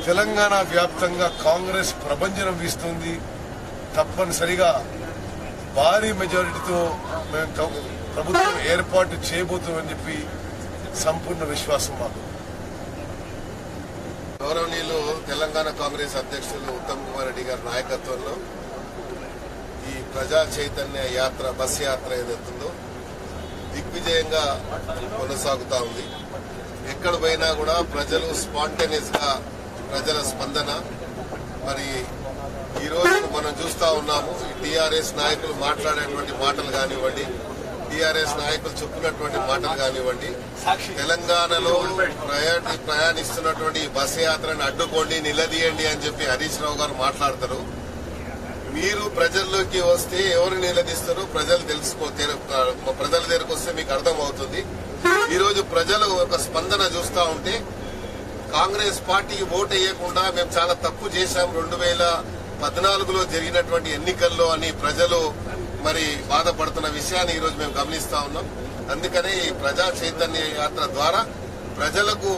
తెలంగాణ వ్యాప్తంగా కాంగ్రెస్ ప్రభంజనం వీస్తుంది. తప్పనిసరిగా భారీ మెజారిటీతో మేము ప్రభుత్వం ఏర్పాటు చేయబోతున్నామని చెప్పి సంపూర్ణ విశ్వాసం మాకు. గౌరవనీయులు తెలంగాణ కాంగ్రెస్ అధ్యక్షులు ఉత్తమ్ కుమార్ రెడ్డి గారి నాయకత్వంలో ఈ ప్రజా చైతన్య యాత్ర బస్ యాత్ర ఏదైతుందో దిగ్విజయంగా కొనసాగుతా ఉంది. ఎక్కడ పోయినా కూడా ప్రజలు స్పాంటేనియస్ గా ప్రజల స్పందన. మరి ఈ రోజు మనం చూస్తా ఉన్నాము, టీఆర్ఎస్ నాయకులు మాట్లాడేటువంటి మాటలు కానివ్వండి, టీఆర్ఎస్ నాయకులు చెప్పినటువంటి మాటలు కానివ్వండి, తెలంగాణలో ప్రయాణిస్తున్నటువంటి బస్ యాత్రను అడ్డుకోండి, నిలదీయండి అని చెప్పి హరీష్ రావు గారు మాట్లాడతారు. మీరు ప్రజల్లోకి వస్తే ఎవరు నిలదీస్తారో ప్రజల దగ్గరకు వస్తే మీకు అర్థం అవుతుంది. ఈ రోజు ప్రజలు ఒక స్పందన చూస్తా ఉంటే కాంగ్రెస్ పార్టీకి ఓటు వేయకుండా మేము చాలా తప్పు చేశాం 2014లో జరిగినటువంటి ఎన్నికల్లో అని ప్రజలు మరి బాధపడుతున్న విషయాన్ని ఈ రోజు మేము గమనిస్తా ఉన్నాం. అందుకనే ఈ ప్రజా చైతన్య యాత్ర ద్వారా ప్రజలకు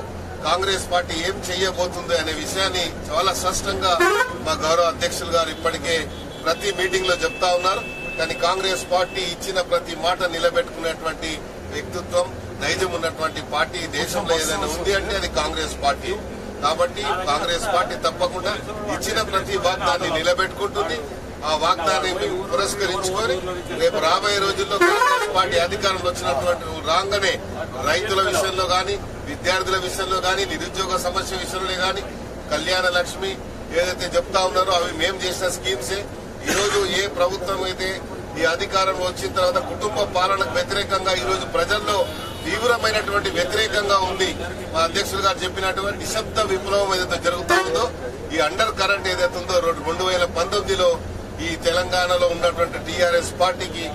కాంగ్రెస్ పార్టీ ఏం చేయబోతుంది అనే విషయాన్ని చాలా స్పష్టంగా మా గౌరవ అధ్యక్షులు గారు ఇప్పటికే ప్రతి మీటింగ్ లో చెప్తా ఉన్నారు. కానీ కాంగ్రెస్ పార్టీ ఇచ్చిన ప్రతి మాట నిలబెట్టుకునేటువంటి వ్యక్తిత్వం, నైజం ఉన్నటువంటి పార్టీ దేశంలో ఏదైనా ఉంది అంటే అది కాంగ్రెస్ పార్టీ. కాబట్టి కాంగ్రెస్ పార్టీ తప్పకుండా ఇచ్చిన ప్రతి వాగ్దాన్ని నిలబెట్టుకుంటుంది. ఆ వాగ్దాన్ని పురస్కరించుకొని రేపు రాబోయే రోజుల్లో కాంగ్రెస్ పార్టీ అధికారంలో వచ్చినటువంటి రాగానే రైతుల విషయంలో గాని, విద్యార్థుల విషయంలో గాని, నిరుద్యోగ సమస్య విషయంలో గాని, కళ్యాణ లక్ష్మి ఏదైతే చెప్తా ఉన్నారో అవి మేము చేసిన స్కీమ్సే. ఈ రోజు ఏ ప్రభుత్వం అయితే ఈ అధికారం వచ్చిన తర్వాత కుటుంబ పాలనకు వ్యతిరేకంగా ఈ రోజు ప్రజల్లో తీవ్రమైనటువంటి వ్యతిరేకంగా ఉంది. మా అధ్యక్షులు గారు చెప్పినటువంటి నిశ్శబ్ద విప్లవం ఏదైతే జరుగుతా ఉందో, ఈ అండర్ కరెంట్ ఏదైతే ఉందో 2019లో ఈ తెలంగాణలో ఉన్నటువంటి టీఆర్ఎస్ పార్టీకి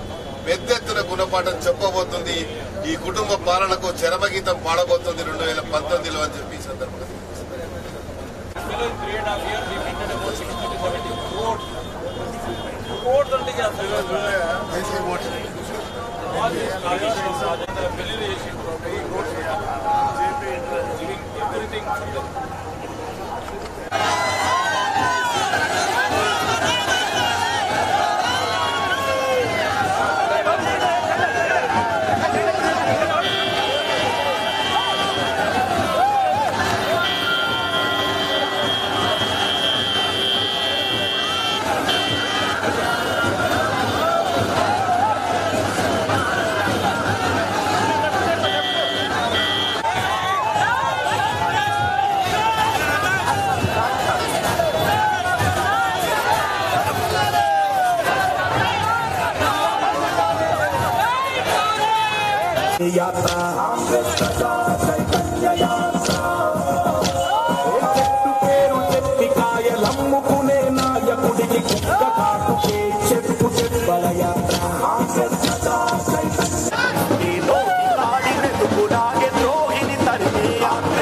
పెద్ద ఎత్తున గుణపాఠం చెప్పబోతుంది. ఈ కుటుంబ పాలనకు చరమగీతం పాడబోతుంది 2019లో అని చెప్పి సందర్భంగా यात्रा चैतन्य यात्रा చెట్టు పేరు చెప్పికాయలమ్ముకునే నాయకుడికి కుక్క కాటుకే చెప్పు చెప్పల యాత్ర ద్రోహిని తరిమే యాత్ర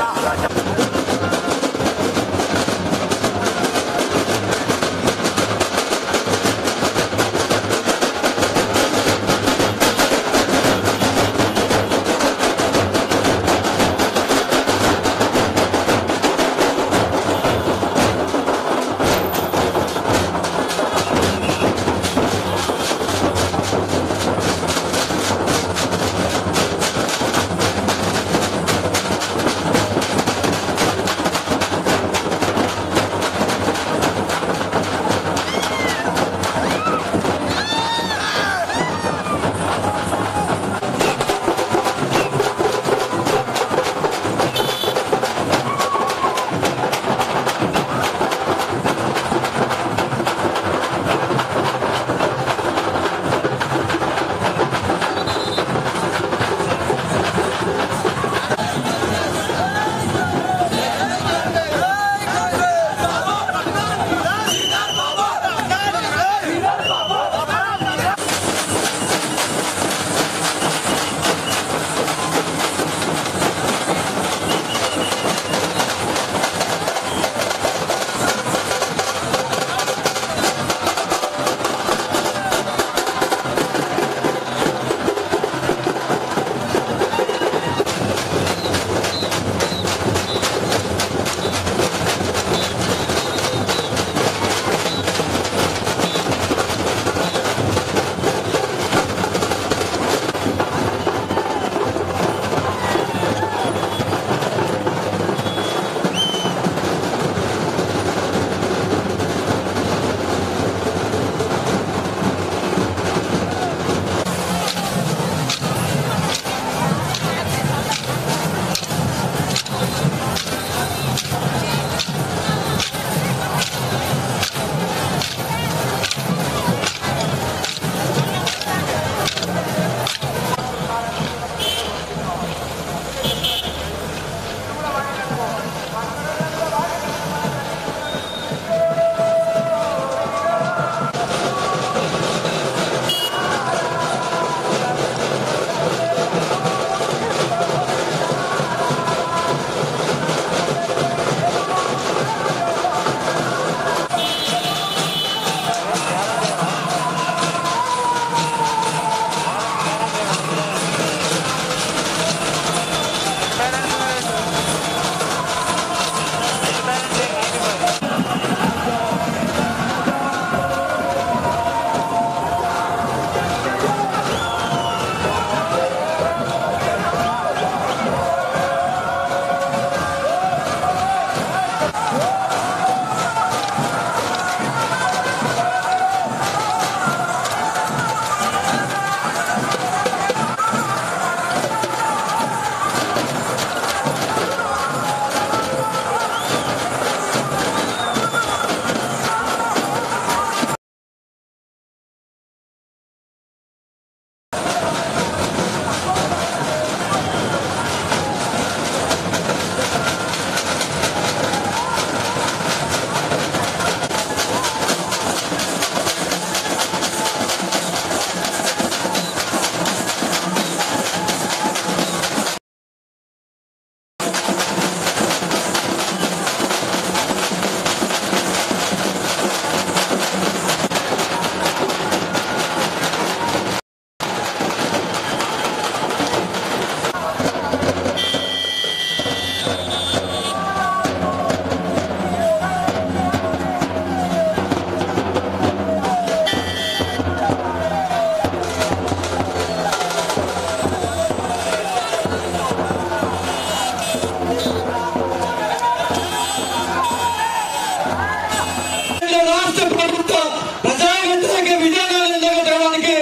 రాష్ట్ర ప్రభుత్వ ప్రజా వ్యతిరేక విధానాలను జరగడానికి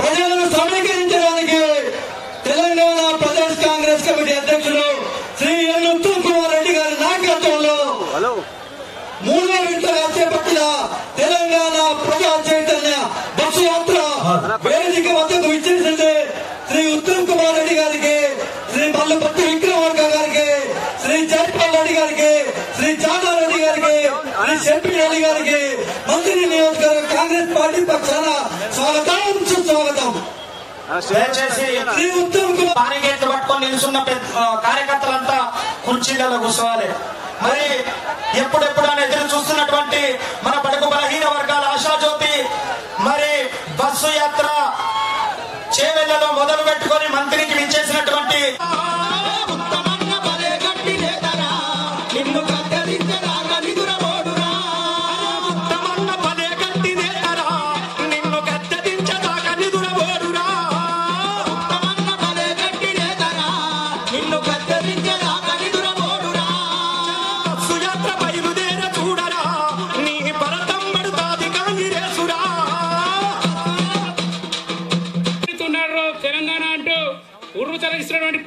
ప్రజలను సమీకరించడానికి తెలంగాణ ప్రదేశ్ కాంగ్రెస్ కమిటీ అధ్యక్షులు శ్రీ ఎన్ ఉత్తమ్ కుమార్ రెడ్డి గారి నాయకత్వంలో 3వ విడతగా చేపట్టిన తెలంగాణ ప్రజా చైతన్య బస్సు యాత్ర వేదిక వద్దకు ఇచ్చేసింది శ్రీ ఉత్తమ్ కుమార్ రెడ్డి గారికి, శ్రీ మల్లపత్తి విక్రమార్క గారికి, శ్రీ జైపాల్ రెడ్డి గారికి, శ్రీ జానారెడ్డి గారికి, శ్రీ శంపి రెడ్డి గారికి మంత్రి నియోజకవర్గ కాంగ్రెస్ పార్టీ పక్షాన స్వాగతం సుస్వాగతం. శ్రీ ఉత్తమ్ కుమార్ పారిగేట్లు పట్టుకొని నిలుచున్న కార్యకర్తలంతా కుర్చీలలో కూర్చోవాలి. మరి ఎప్పుడెప్పుడైనా ఎదురు చూస్తున్నటువంటి మన బడుగు బలహీన వర్గాల ఆశాజ్యోతి మరి బస్సు యాత్ర చేవెళ్లలో మొదలు పెట్టుకొని మంత్రికి విచ్చేసినటువంటి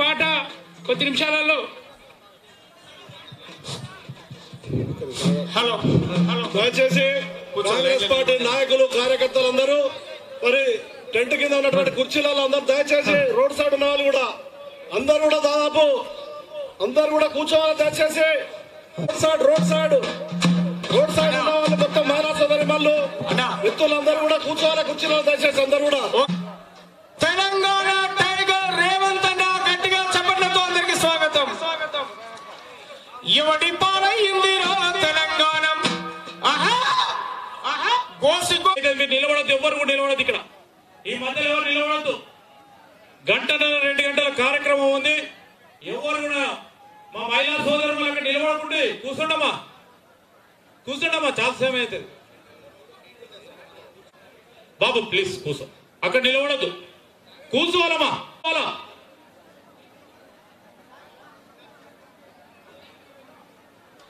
పాట కొద్ది నిమిషాలలో. హలో దయచేసి కాంగ్రెస్ పార్టీ నాయకులు కార్యకర్తలందరూ మరి టెంట్ కింద ఉన్నటువంటి కుర్చీలలో అందరూ దయచేసి రోడ్ సైడ్ ఉన్న వాళ్ళు కూడా అందరూ కూడా దాదాపు అందరూ కూడా కూర్చోవాలి. దయచేసి రోడ్ సైడ్ ఉన్న వాళ్ళు మొత్తం మహిళా సోదరి మళ్ళు వ్యక్తులందరూ కూడా కూర్చోవాలి కుర్చీలో. దయచేసి అందరూ కూడా తెలంగాణ టైగర్ రేవంత్ అన్న గట్టిగా చెప్పడంతో అందరికి స్వాగతం. ఇవడి పాలయ్యిందిరా తెలంగాణ. నిలబడద్దు, ఎవరు కూడా నిలబడద్దు. ఇక్కడ ఈ మధ్యలో ఎవరు నిలబడద్దు. 1-2 గంటల కార్యక్రమం ఉంది. ఎవరు కూడా మా మహిళా సోదరులు అక్కడ నిలబడకుండి కూర్చోండమ్మా చాలా సమయం అవుతుంది. బాబు ప్లీజ్ కూర్చో, అక్కడ నిలబడద్దు, కూర్చోవాలమ్మా.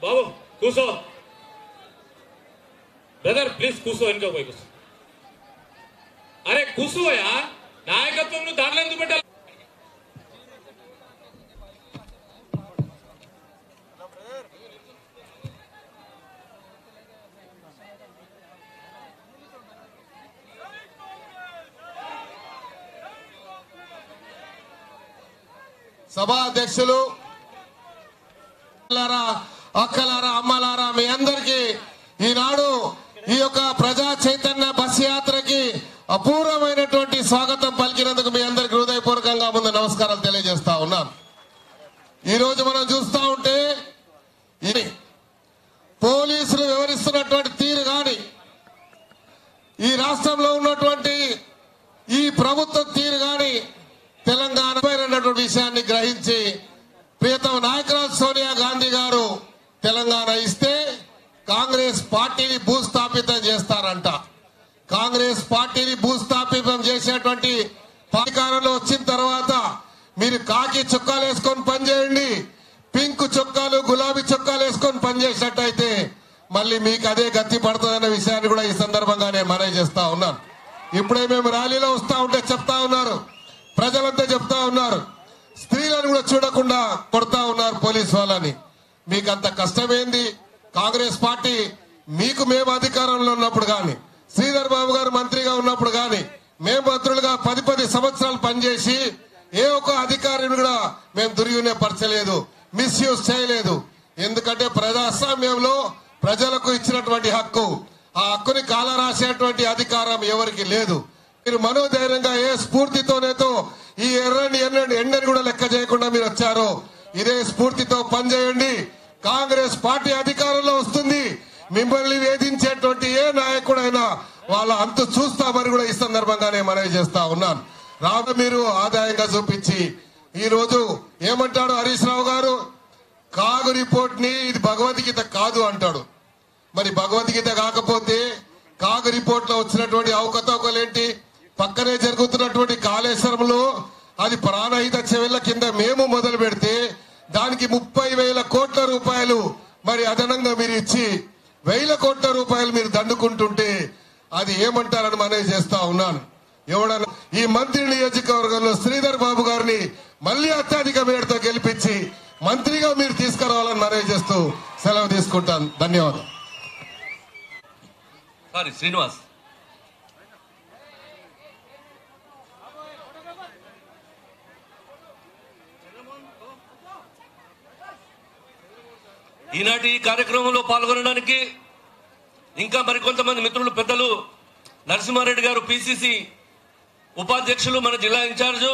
బాబు కూర్చో, బ్రదర్ ప్లీజ్ కూర్చో, వెనుక పోయి కూర్చో. అరే కూర్చోయా, నాయకత్వం నువ్వు దాంట్లో ఎందుకు పెట్టాలి? సభా అధ్యక్షులు, అక్కలారా, అమ్మలారా, మీ అందరికీ ఈనాడు ఈ యొక్క ప్రజా చైతన్య బస్ యాత్రకి అపూర్వమైనటువంటి స్వాగతం పలికినందుకు మీ అందరికి హృదయపూర్వకంగా ముందు నమస్కారాలు తెలియజేస్తా ఉన్నాను. ఈ రోజు మనం చూస్తా ఉంటే పోలీసులు వివరిస్తున్నటువంటి తీరు గాని, ఈ రాష్ట్రంలో ఉన్నటువంటి ఈ ప్రభుత్వ తీరు గాని తెలంగాణపై అన్నటువంటి విషయాన్ని గ్రహించి ప్రియతమ నాయకురాలు సోనియా గాంధీ గారు తెలంగాణ ఇస్తే కాంగ్రెస్ పార్టీని భూస్థాపితం చేస్తారంట. కాంగ్రెస్ పార్టీని భూస్థాపితం చేసేటువంటి అధికారంలో వచ్చిన తర్వాత మీరు కాకి చొక్కాలు వేసుకొని పనిచేయండి, పింక్ చొక్కాలు గులాబీ చొక్కాలు వేసుకొని పనిచేసినట్టయితే మళ్ళీ మీకు అదే గతి పడుతుందన్న విషయాన్ని కూడా ఈ సందర్భంగా నేను మనవి చేస్తా ఉన్నాను. ఇప్పుడే మేము ర్యాలీలో వస్తా ఉంటే చెప్తా ఉన్నారు, ప్రజలంతా చెప్తా ఉన్నారు, స్త్రీలను కూడా చూడకుండా కొడతా ఉన్నారు పోలీసు వాళ్ళని. మీకు అంత కష్టమేంది? కాంగ్రెస్ పార్టీ మీకు మేము అధికారంలో ఉన్నప్పుడు గాని, శ్రీధర్ బాబు గారు మంత్రిగా ఉన్నప్పుడు గాని, మేము మంత్రులుగా 10 సంవత్సరాలు పనిచేసి ఏ ఒక్క అధికారిని కూడా మేము దుర్వినియోగపరచలేదు, మిస్యూజ్ చేయలేదు. ఎందుకంటే ప్రజాస్వామ్యంలో ప్రజలకు ఇచ్చినటువంటి హక్కు, ఆ హక్కుని కాల రాసేటువంటి అధికారం ఎవరికి లేదు. మీరు మనోధైర్యంగా ఏ స్ఫూర్తితోనేతో ఈ ఎండని కూడా లెక్క చేయకుండా మీరు వచ్చారో ఇదే స్ఫూర్తితో పనిచేయండి. కాంగ్రెస్ పార్టీ అధికారంలో వస్తుంది. మిమ్మల్ని వేధించేటువంటి ఏ నాయకుడైనా వాళ్ళ అంతు చూస్తామని కూడా ఈ సందర్భంగానే మనవి చేస్తా ఉన్నాను. మీరు ఆదాయంగా చూపించి ఈ రోజు ఏమంటాడు హరీష్ రావు గారు, కాగు రిపోర్ట్ ని ఇది భగవద్గీత కాదు అంటాడు. మరి భగవద్గీత కాకపోతే కాగు రిపోర్ట్ లో వచ్చినటువంటి అవకతవకలేంటి? పక్కనే జరుగుతున్నటువంటి కాళేశ్వరంలో అది ప్రాణహిత చెవెళ్ల కింద మేము మొదలు పెడితే దానికి 30,000 కోట్ల రూపాయలు మరి అదనంగా మీరు ఇచ్చి వేల కోట్ల రూపాయలు మీరు దండుకుంటుంటే అది ఏమంటారని మనవి చేస్తా ఉన్నాను. ఎవడన్నా ఈ మంత్రి నియోజకవర్గంలో శ్రీధర్ బాబు గారిని మళ్లీ అత్యధిక మేరతో గెలిపించి మంత్రిగా మీరు తీసుకురావాలని మనవి చేస్తూ సెలవు తీసుకుంటాను. ధన్యవాదాలు. శ్రీనివాస్ ఈనాటి ఈ కార్యక్రమంలో పాల్గొనడానికి ఇంకా మరికొంతమంది మిత్రులు పెద్దలు నరసింహారెడ్డి గారు పిసిసి ఉపాధ్యక్షులు మన జిల్లా ఇన్ఛార్జు,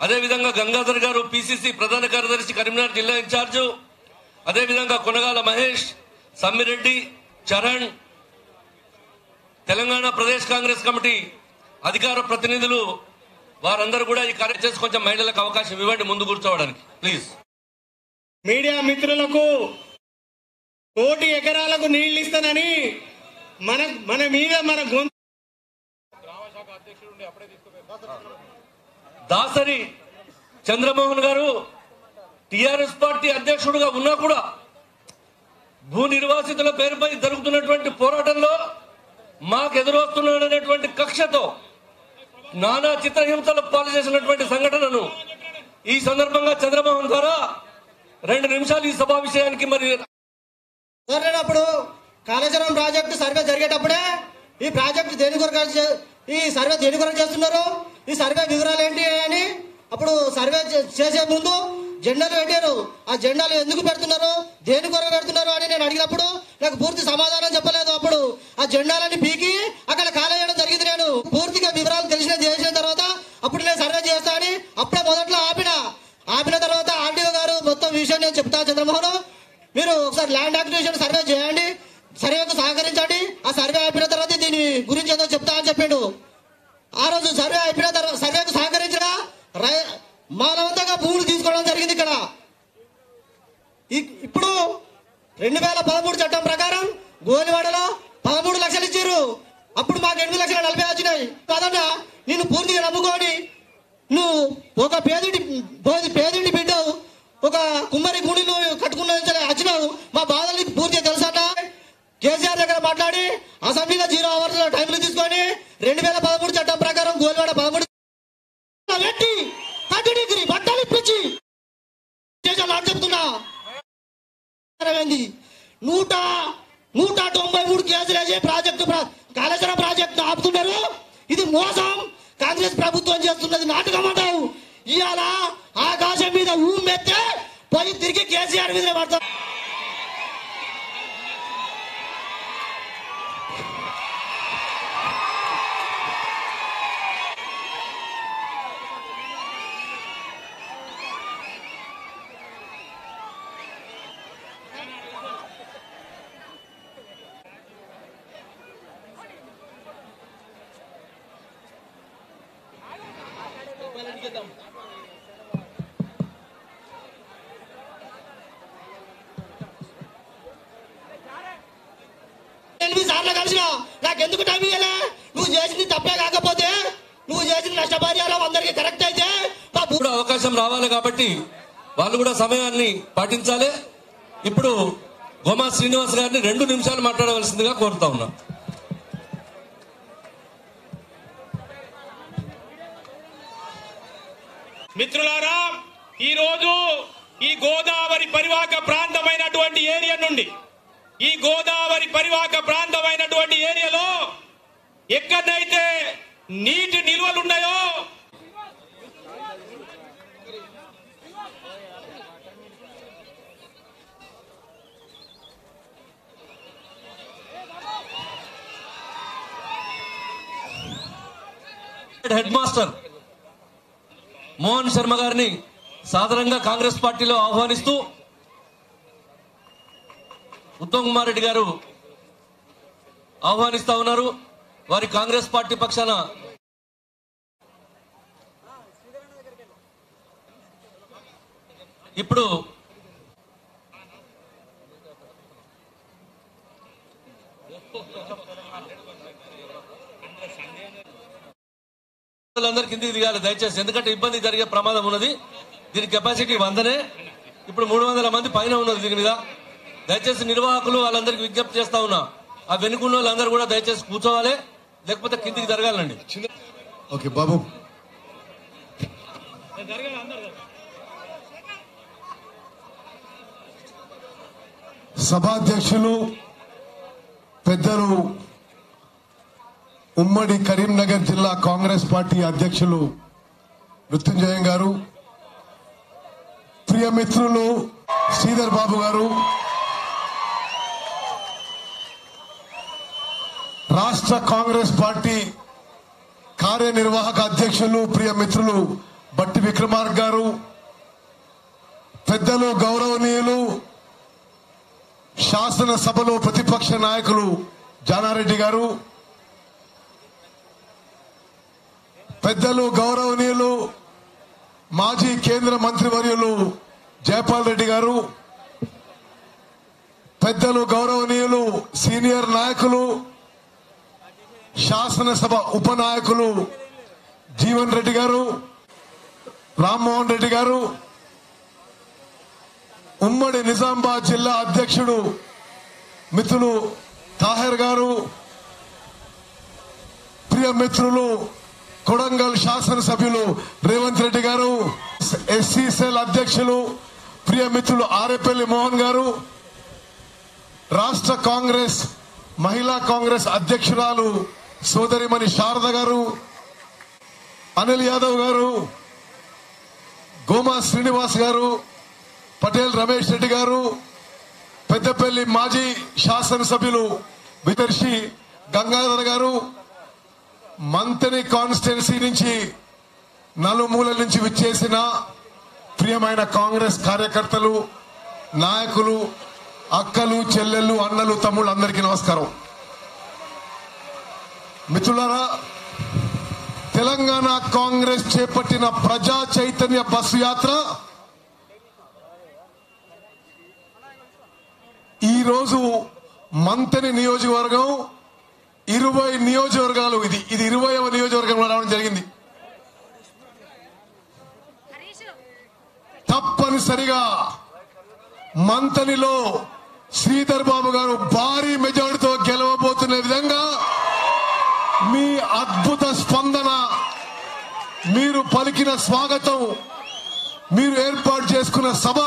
అదేవిధంగా గంగాధర్ గారు పిసిసి ప్రధాన కార్యదర్శి కరీంనగర్ జిల్లా ఇన్ఛార్జు, అదేవిధంగా కొనగాల మహేష్, సమ్మిరెడ్డి, చరణ్, తెలంగాణ ప్రదేశ్ కాంగ్రెస్ కమిటీ అధికార ప్రతినిధులు వారందరూ కూడా ఈ కార్యక్రమం చేసి కొంచెం మహిళలకు అవకాశం ఇవ్వండి ముందు కూర్చోవడానికి ప్లీజ్. మీడియా మిత్రులకు 1 కోటి ఎకరాలకు నీళ్లు ఇస్తానని మన మీద మన గొంతు దాసరి చంద్రమోహన్ గారు టిఆర్ఎస్ పార్టీ అధ్యక్షుడుగా ఉన్నా కూడా భూ నిర్వాసితుల పేరుపై జరుగుతున్నటువంటి పోరాటంలో మాకు ఎదురొస్తున్నాడనేటువంటి కక్షతో నానా చిత్రహింసలు పాలు చేసినటువంటి సంఘటనను ఈ సందర్భంగా చంద్రమోహన్ ద్వారా 2 నిమిషాలు ఈ సభా విషయానికి మరి అప్పుడు కాళేశ్వరం ప్రాజెక్టు సర్వే జరిగేటప్పుడే ఈ ప్రాజెక్టు దేని కొరకు ఈ సర్వే దేని కొరకు చేస్తున్నారు, ఈ సర్వే వివరాలు ఏంటి అని అప్పుడు సర్వే చేసే ముందు జెండాలు పెట్టారు. ఆ జెండాలు ఎందుకు పెడుతున్నారు, దేని కొరకు పెడుతున్నారు అని నేను అడిగినప్పుడు నాకు పూర్తి సమాధానం చెప్పలేదు. అప్పుడు ఆ జెండాలని పీకి అక్కడ కాలేయడం జరిగింది. నేను పూర్తిగా వివరాలు చేసిన తర్వాత అప్పుడు నేను సర్వే చేస్తా అని అప్పుడే మొదట్లో ఆపిన తర్వాత ఆర్డీఓ గారు మొత్తం విషయం నేను చెప్తా, చంద్రమోహన్ మీరు ఒకసారి ల్యాండ్ అక్విజిషన్ సర్వే చేయండి, సర్వేకు సహకరించండి, ఆ సర్వే అయిపోయిన తర్వాత దీని గురించి ఏదో చెప్తా అని చెప్పిండు. ఆ రోజు సర్వే అయిపోయిన తర్వాత సర్వేకు సహకరించగా మానవంతంగా భూములు తీసుకోవడం జరిగింది. ఇక్కడ ఇప్పుడు 2013 చట్టం ప్రకారం గోలివాడలో 13 లక్షలు ఇచ్చారు. అప్పుడు మాకు 8,40,000 వచ్చినాయి. కాదన్నా నిన్ను పూర్తిగా నమ్ముకొని నువ్వు ఒక పేదింటి బిడ్డ ఒక కుమ్మరి గుడి నువ్వు కట్టుకున్న వచ్చినావు. మా బాధలు నీకు పూర్తిగా తెలుసట. కేసీఆర్ దగ్గర మాట్లాడి అసెంబ్లీలో 0 అవర్స్ టైంలు తీసుకొని 2013 చట్టం ప్రకారం గోల్వాడ 13 పెట్టి 30 డిగ్రీ బట్టలు ఇప్పించి చెప్తున్నా 193 కేసులు వేసి కాళేశ్వరం ప్రాజెక్టు ఆపుతున్నారు. ఇది మోసం. కాంగ్రెస్ ప్రభుత్వం చేస్తున్నది నాటకం అంటావు. ఇవాళ ఆకాశం మీద ఊమెత్తే పోయి తిరిగి కేసీఆర్ మీద పడతారు. కలిసిన నాకెందుకు టైం ఇవ్వలే? నువ్వు చేసింది తప్పే కాకపోతే నువ్వు చేసిన నష్టపరిహారం అందరికి కరెక్ట్ అయితే అవకాశం రావాలి కాబట్టి వాళ్ళు కూడా సమయాన్ని పాటించాలి. ఇప్పుడు గోమా శ్రీనివాస్ గారిని 2 నిమిషాలు మాట్లాడవలసిందిగా కోరుతా ఉన్నా. మిత్రులారా, ఈ రోజు ఈ గోదావరి పరివాహక ప్రాంతమైనటువంటి ఏరియా నుండి ఏరియాలో ఎక్కడైతే నీటి నిల్వలున్నాయో హెడ్ మాస్టర్ మోహన్ శర్మ గారిని సాధారణంగా కాంగ్రెస్ పార్టీలో ఆహ్వానిస్తూ ఉత్తమ్ కుమార్ రెడ్డి గారు ఆహ్వానిస్తా ఉన్నారు. వారి కాంగ్రెస్ పార్టీ పక్షాన ఇప్పుడు అందరు కిందికి దిగాలి దయచేసి, ఎందుకంటే ఇబ్బంది జరిగే ప్రమాదం ఉన్నది. దీని కెపాసిటీ 100నే. ఇప్పుడు 300 మంది పైన ఉన్నది. దీని మీద దయచేసి నిర్వాహకులు వాళ్ళందరికీ విజ్ఞప్తి చేస్తా ఉన్నా, ఆ వెనుకున్న వాళ్ళందరూ కూడా దయచేసి కూర్చోవాలి, లేకపోతే కిందికి జరగాలండి. ఓకే బాబు. సభాధ్యక్షులు పెద్దలు ఉమ్మడి కరీంనగర్ జిల్లా కాంగ్రెస్ పార్టీ అధ్యక్షులు మృత్యుంజయం గారు, ప్రియ మిత్రులు శ్రీధర్ బాబు గారు, రాష్ట్ర కాంగ్రెస్ పార్టీ కార్యనిర్వాహక అధ్యక్షులు ప్రియ మిత్రులు బట్టి విక్రమార్క గారు, పెద్దలు గౌరవనీయులు శాసనసభలో ప్రతిపక్ష నాయకులు జానారెడ్డి గారు, పెద్దలు గౌరవనీయులు మాజీ కేంద్ర మంత్రివర్యులు జయపాల్ రెడ్డి గారు, పెద్దలు గౌరవనీయులు సీనియర్ నాయకులు శాసనసభ ఉపనాయకులు జీవన్ రెడ్డి గారు, రామ్మోహన్ రెడ్డి గారు, ఉమ్మడి నిజామాబాద్ జిల్లా అధ్యక్షుడు మిత్రులు తాహిర్ గారు, ప్రియ మిత్రులు కొడంగల్ శాసనసభ్యులు రేవంత్ రెడ్డి గారు, ఎస్సీ సెల్ అధ్యక్షులు ప్రియ మిత్రులు ఆరేపల్లి మోహన్ గారు, రాష్ట్ర కాంగ్రెస్ మహిళా కాంగ్రెస్ అధ్యక్షురాలు సోదరిమణి శారద గారు, అనిల్ యాదవ్ గారు, గోమా శ్రీనివాస్ గారు, పటేల్ రమేష్ రెడ్డి గారు, పెద్దపల్లి మాజీ శాసనసభ్యులు విదర్శి గంగాధర్ గారు, మంతని కాన్స్టిట్యున్సీ నుంచి నలుమూలల నుంచి విచ్చేసిన ప్రియమైన కాంగ్రెస్ కార్యకర్తలు, నాయకులు, అక్కలు, చెల్లెళ్ళు, అన్నలు, తమ్ముళ్ళు అందరికీ నమస్కారం. మిత్రులారా, తెలంగాణ కాంగ్రెస్ చేపట్టిన ప్రజా చైతన్య బస్సు యాత్ర ఈరోజు మంతని నియోజకవర్గం 20 నియోజకవర్గాలు, ఇది 20వ నియోజకవర్గంలో రావడం జరిగింది. తప్పనిసరిగా మంతనిలో శ్రీధర్ బాబు గారు భారీ మెజారిటీతో గెలవబోతున్న విధంగా మీ అద్భుత స్పందన, మీరు పలికిన స్వాగతం, మీరు ఏర్పాటు చేసుకున్న సభ,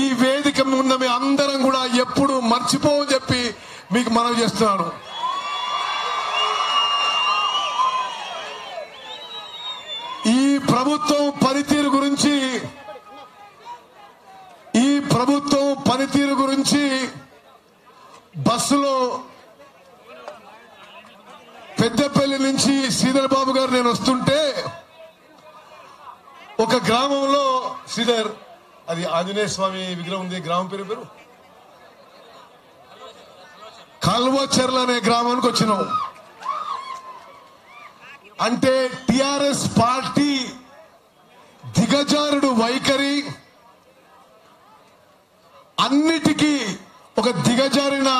ఈ వేదిక ముందు మీ అందరం కూడా ఎప్పుడు మర్చిపోవని చెప్పి మీకు మనవి చేస్తున్నాను. ఈ ప్రభుత్వం పనితీరు గురించి బస్సులో పెద్దపల్లి నుంచి శ్రీధర్ బాబు గారు నేను వస్తుంటే ఒక గ్రామంలో, శ్రీధర్ అది ఆంజనేయ స్వామి విగ్రహం ఉంది, గ్రామం పేరు కల్వచెర్ల అనే గ్రామానికి వచ్చినాం. అంటే టిఆర్ఎస్ పార్టీ దిగజారుడు వైఖరి, అన్నిటికీ ఒక దిగజారిన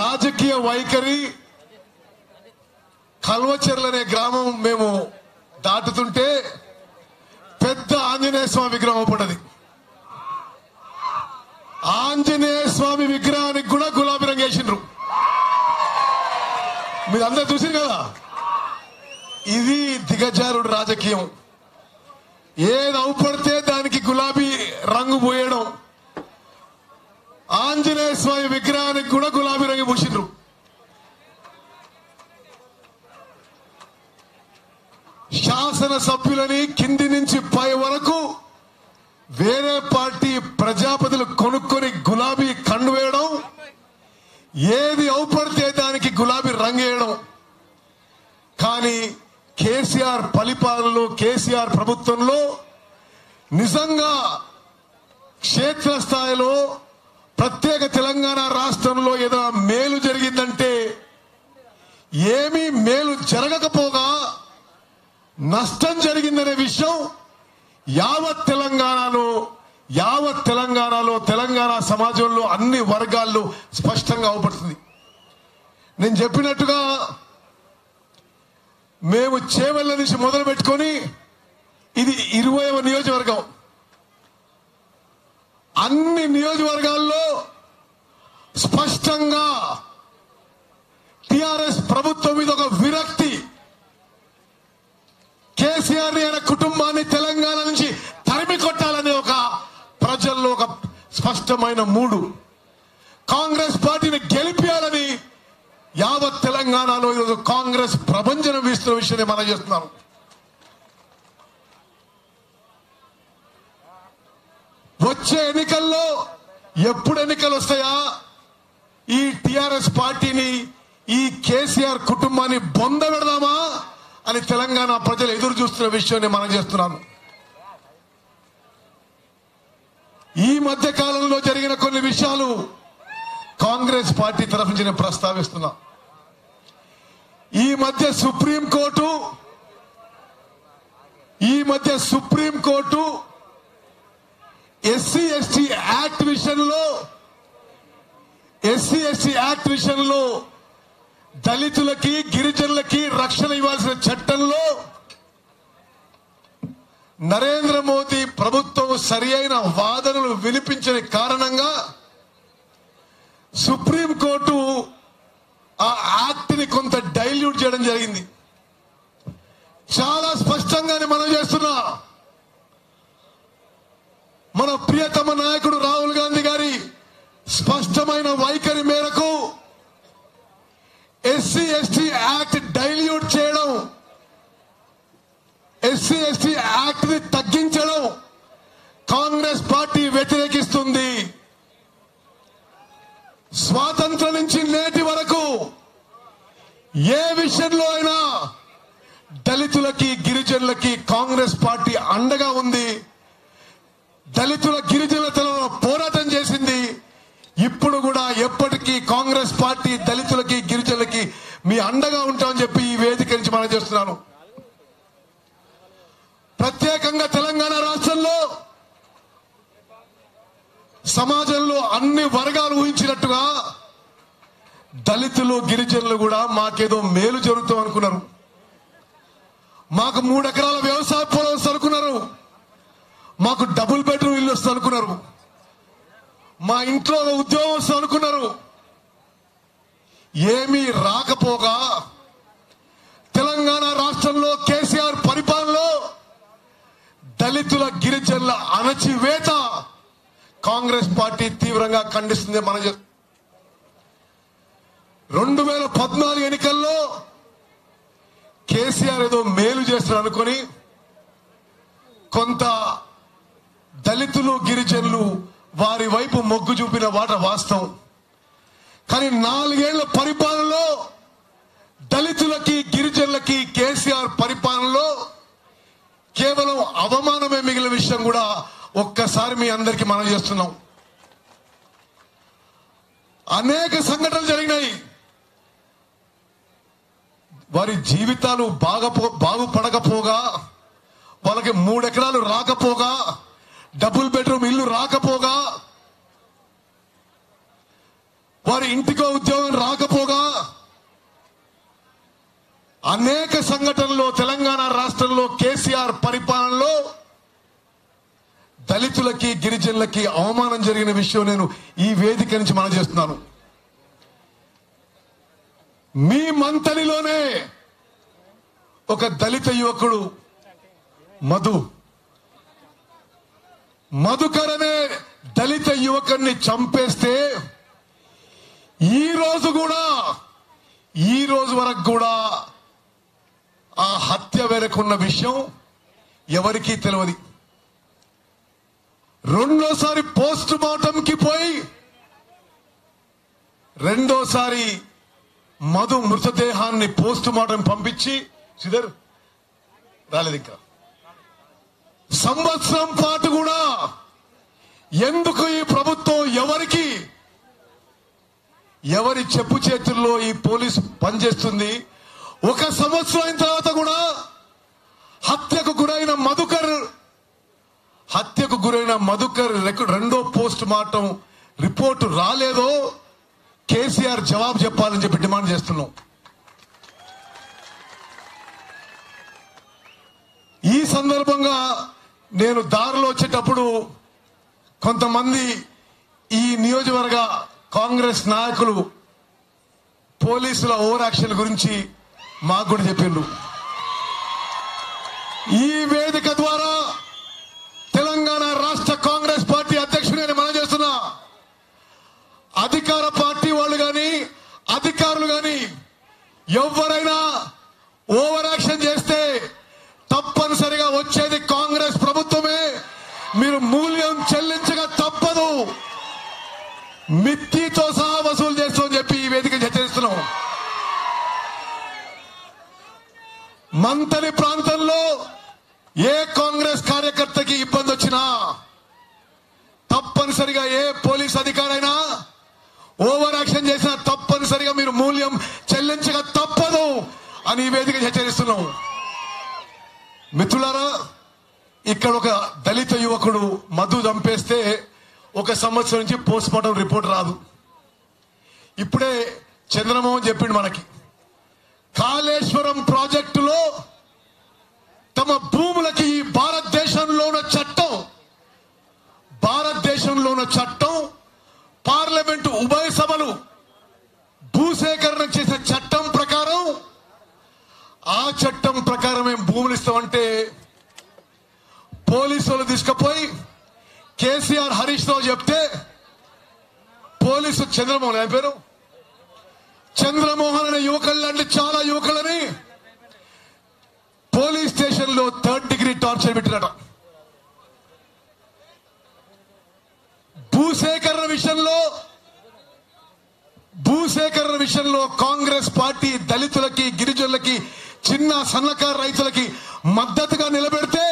రాజకీయ వైఖరి. కల్వచెర్ల అనే గ్రామం మేము దాటుతుంటే పెద్ద ఆంజనేయ స్వామి విగ్రహం పడ్డది. ఆంజనేయ స్వామి విగ్రహానికి కూడా గులాబీ రంగు వేసిండ్రు. మీరు అందరూ చూసింది కదా. ఇది దిగజారుడు రాజకీయం. ఏది అవుపడితే దానికి గులాబీ రంగు పోయడం. ఆంజనేయ స్వామి విగ్రహానికి కూడా గులాబీ రంగు పూసిండ్రు. శాసనసభ్యులని కింది నుంచి పై వరకు వేరే పార్టీ ప్రజాపతులు కొనుక్కొని గులాబీ కండు వేయడం, ఏది అవుపడితే దానికి గులాబీ రంగు వేయడం. కానీ కేసీఆర్ పరిపాలనలో, కేసీఆర్ ప్రభుత్వంలో నిజంగా క్షేత్రస్థాయిలో ప్రత్యేక తెలంగాణ రాష్ట్రంలో ఏదైనా మేలు జరిగిందంటే, ఏమీ మేలు జరగకపోగా నష్టం జరిగిందనే విషయం యావత్ తెలంగాణలో తెలంగాణ సమాజంలో అన్ని వర్గాల్లో స్పష్టంగా అవపడుతుంది. నేను చెప్పినట్టుగా మేము చేవెళ్ల నుంచి మొదలు పెట్టుకొని ఇది 20వ నియోజకవర్గం. అన్ని నియోజకవర్గాల్లో స్పష్టంగా టిఆర్ఎస్ ప్రభుత్వం మీద ఒక విరక్తి, కేసీఆర్ ని ఆయన కుటుంబాన్ని తెలంగాణ నుంచి తరిమి కొట్టాలనే ఒక ప్రజల్లో ఒక స్పష్టమైన మూడు, కాంగ్రెస్ పార్టీని గెలిపించాలని యావత్ తెలంగాణలో ఈరోజు కాంగ్రెస్ ప్రభంజనం వీస్తున్న విషయాన్ని మనం చేస్తున్నాం. వచ్చే ఎన్నికల్లో ఎప్పుడు ఎన్నికలు వస్తాయా, ఈ టిఆర్ఎస్ పార్టీని ఈ కేసీఆర్ కుటుంబాన్ని బొంద పెడదామా అని తెలంగాణ ప్రజలు ఎదురు చూస్తున్న విషయాన్ని మనం చేస్తున్నాను. ఈ మధ్య కాలంలో జరిగిన కొన్ని విషయాలు కాంగ్రెస్ పార్టీ తరఫు నుంచి నేను ప్రస్తావిస్తున్నా. ఈ మధ్య సుప్రీంకోర్టు ఎస్సీ ఎస్టీ యాక్ట్ విషయంలో దళితులకి గిరిజనులకి రక్షణ ఇవ్వాల్సిన చట్టంలో నరేంద్ర మోదీ ప్రభుత్వం సరి అయిన వాదనలు వినిపించిన కారణంగా సుప్రీంకోర్టు ఆ యాక్ట్ ని కొంత డైల్యూట్ చేయడం జరిగింది. చాలా స్పష్టంగానే మనం చేస్తున్నా, మన ప్రియతమ నాయకుడు రాహుల్ గాంధీ గారి స్పష్టమైన వైఖరి మేరకు ఎస్సీ ఎస్టీ యాక్ట్ డైల్యూట్ చేయడం, ఎస్సీ ఎస్టీ యాక్ట్ ని తగ్గించడం కాంగ్రెస్ పార్టీ వ్యతిరేకిస్తుంది. స్వాతంత్రం నుంచి నేటి వరకు ఏ విషయంలో అయినా దళితులకి గిరిజనులకి కాంగ్రెస్ పార్టీ అండగా ఉంది. దళితుల గిరిజనులతో పోరాటం చేసింది. ఇప్పుడు కూడా ఎప్పటికీ కాంగ్రెస్ పార్టీ దళితులకి గిరిజనులకి మీ అండగా ఉంటామని చెప్పి ఈ వేదిక నుంచి మనం చేస్తున్నాను. ప్రత్యేకంగా తెలంగాణ రాష్ట్రంలో సమాజంలో అన్ని వర్గాలు ఊహించినట్టుగా దళితులు గిరిజనులు కూడా మాకేదో మేలు జరుగుతాం అనుకున్నారు. మాకు 3 ఎకరాల వ్యవసాయ పొలం వస్తుంది అనుకున్నారు. మాకు డబుల్ బెడ్రూమ్ ఇల్లు వస్తుంది అనుకున్నారు. మా ఇంట్లో ఉద్యోగం వస్తుంది అనుకున్నారు. ఏమీ రాకపోగా తెలంగాణ రాష్ట్రంలో కేసీఆర్ పరిపాలనలో దళితుల గిరిజనుల అణచివేత కాంగ్రెస్ పార్టీ తీవ్రంగా ఖండిస్తుంది. మనం 2014 ఎన్నికల్లో కేసీఆర్ ఏదో మేలు చేస్తారు అనుకుని కొంత దళితులు గిరిజనులు వారి వైపు మొగ్గు చూపిన వాట వాస్తవం. కానీ 4 ఏళ్ల పరిపాలనలో దళితులకి గిరిజనులకి కేసీఆర్ పరిపాలనలో కేవలం అవమానమే మిగిలిన విషయం కూడా ఒక్కసారి మీ అందరికీ మనం చేస్తున్నాం. అనేక సంఘటనలు జరిగినాయి. వారి జీవితాలు బాగుపడకపోగా, వాళ్ళకి 3 ఎకరాలు రాకపోగా, డబుల్ బెడ్రూమ్ ఇల్లు రాకపోగా, వారి ఇంటికో ఉద్యోగం రాకపోగా అనేక సంఘటనలో తెలంగాణ రాష్ట్రంలో కేసీఆర్ పరిపాలనలో దళితులకి గిరిజనులకి అవమానం జరిగిన విషయం నేను ఈ వేదిక నుంచి మనం చేస్తున్నాను. మీ మంతనిలోనే ఒక దళిత యువకుడు మధుకర్ అనే దళిత యువకుడిని చంపేస్తే ఈ రోజు వరకు కూడా ఆ హత్య వెనుకున్న విషయం ఎవరికీ తెలియదు. రెండోసారి పోస్ట్ మార్టంకి పోయి రెండోసారి మధు మృతదేహాన్ని పోస్ట్ మార్టం పంపించి శ్రీధర్ రాలేదు. ఇంకా సంవత్సరం పాటు కూడా ఎందుకు ఈ ప్రభుత్వం ఎవరి చెప్పు చేతుల్లో ఈ పోలీసు పనిచేస్తుంది? 1 సంవత్సరం అయిన తర్వాత కూడా హత్యకు గురైన మధుకర్ రెండో పోస్ట్ మార్టం రిపోర్టు రాలేదో కేసీఆర్ జవాబు చెప్పాలని చెప్పి డిమాండ్ చేస్తున్నాం. ఈ సందర్భంగా నేను దారిలో వచ్చేటప్పుడు కొంతమంది ఈ నియోజకవర్గ కాంగ్రెస్ నాయకులు పోలీసుల ఓవర్ యాక్షన్ గురించి మాకు కూడా చెప్పిండ్రు. ఈ వేదిక ద్వారా తెలంగాణ రాష్ట్ర కాంగ్రెస్ పార్టీ అధ్యక్షుడిని మనం చేస్తున్నా, అధికార పార్టీ వాళ్ళు గాని అధికారులు గాని ఎవరైనా ఓవర్ యాక్షన్ చేస్తే తప్పనిసరిగా వచ్చేది కాంగ్రెస్ ప్రభుత్వమే. మీరు మూల్యం చెల్లించక తప్పదు, మిత్తితో సహా వసూలు చేస్తామని చెప్పి ఈ వేదిక హెచ్చరిస్తున్నాం. మంతని ప్రాంతంలో ఏ కాంగ్రెస్ కార్యకర్తకి ఇబ్బంది వచ్చినా తప్పనిసరిగా ఏ పోలీస్ అధికారైనా ఓవర్ యాక్షన్ చేసినా తప్పనిసరిగా మీరు మూల్యం చెల్లించక తప్పదు అని ఈ వేదిక హెచ్చరిస్తున్నాం. మిత్రులారా, ఇక్కడ ఒక దళిత యువకుడు మధు చంపేస్తే 1 సంవత్సరం నుంచి పోస్ట్ మార్టం రిపోర్ట్ రాదు. ఇప్పుడే చంద్రమోహన్ చెప్పిండు మనకి, కాళేశ్వరం ప్రాజెక్టులో తమ భూములకి ఈ భారతదేశంలో ఉన్న చట్టం పార్లమెంటు ఉభయ సభలు భూసేకరణ చేసే చట్టం ప్రకారం, ఆ చట్టం ప్రకారం మేము భూములు ఇస్తామంటే పోలీసులు తీసుకుపోయి కేసీఆర్ హరీష్ రావు చెప్తే పోలీసు చంద్రమోహన్ అనే యువకులు లాంటి చాలా యువకులని పోలీస్ స్టేషన్ లో 3rd డిగ్రీ టార్చర్ పెట్టినట. భూసేకరణ విషయంలో కాంగ్రెస్ పార్టీ దళితులకి, గిరిజనులకి, చిన్న సన్నకారు రైతులకి మద్దతుగా నిలబెడితే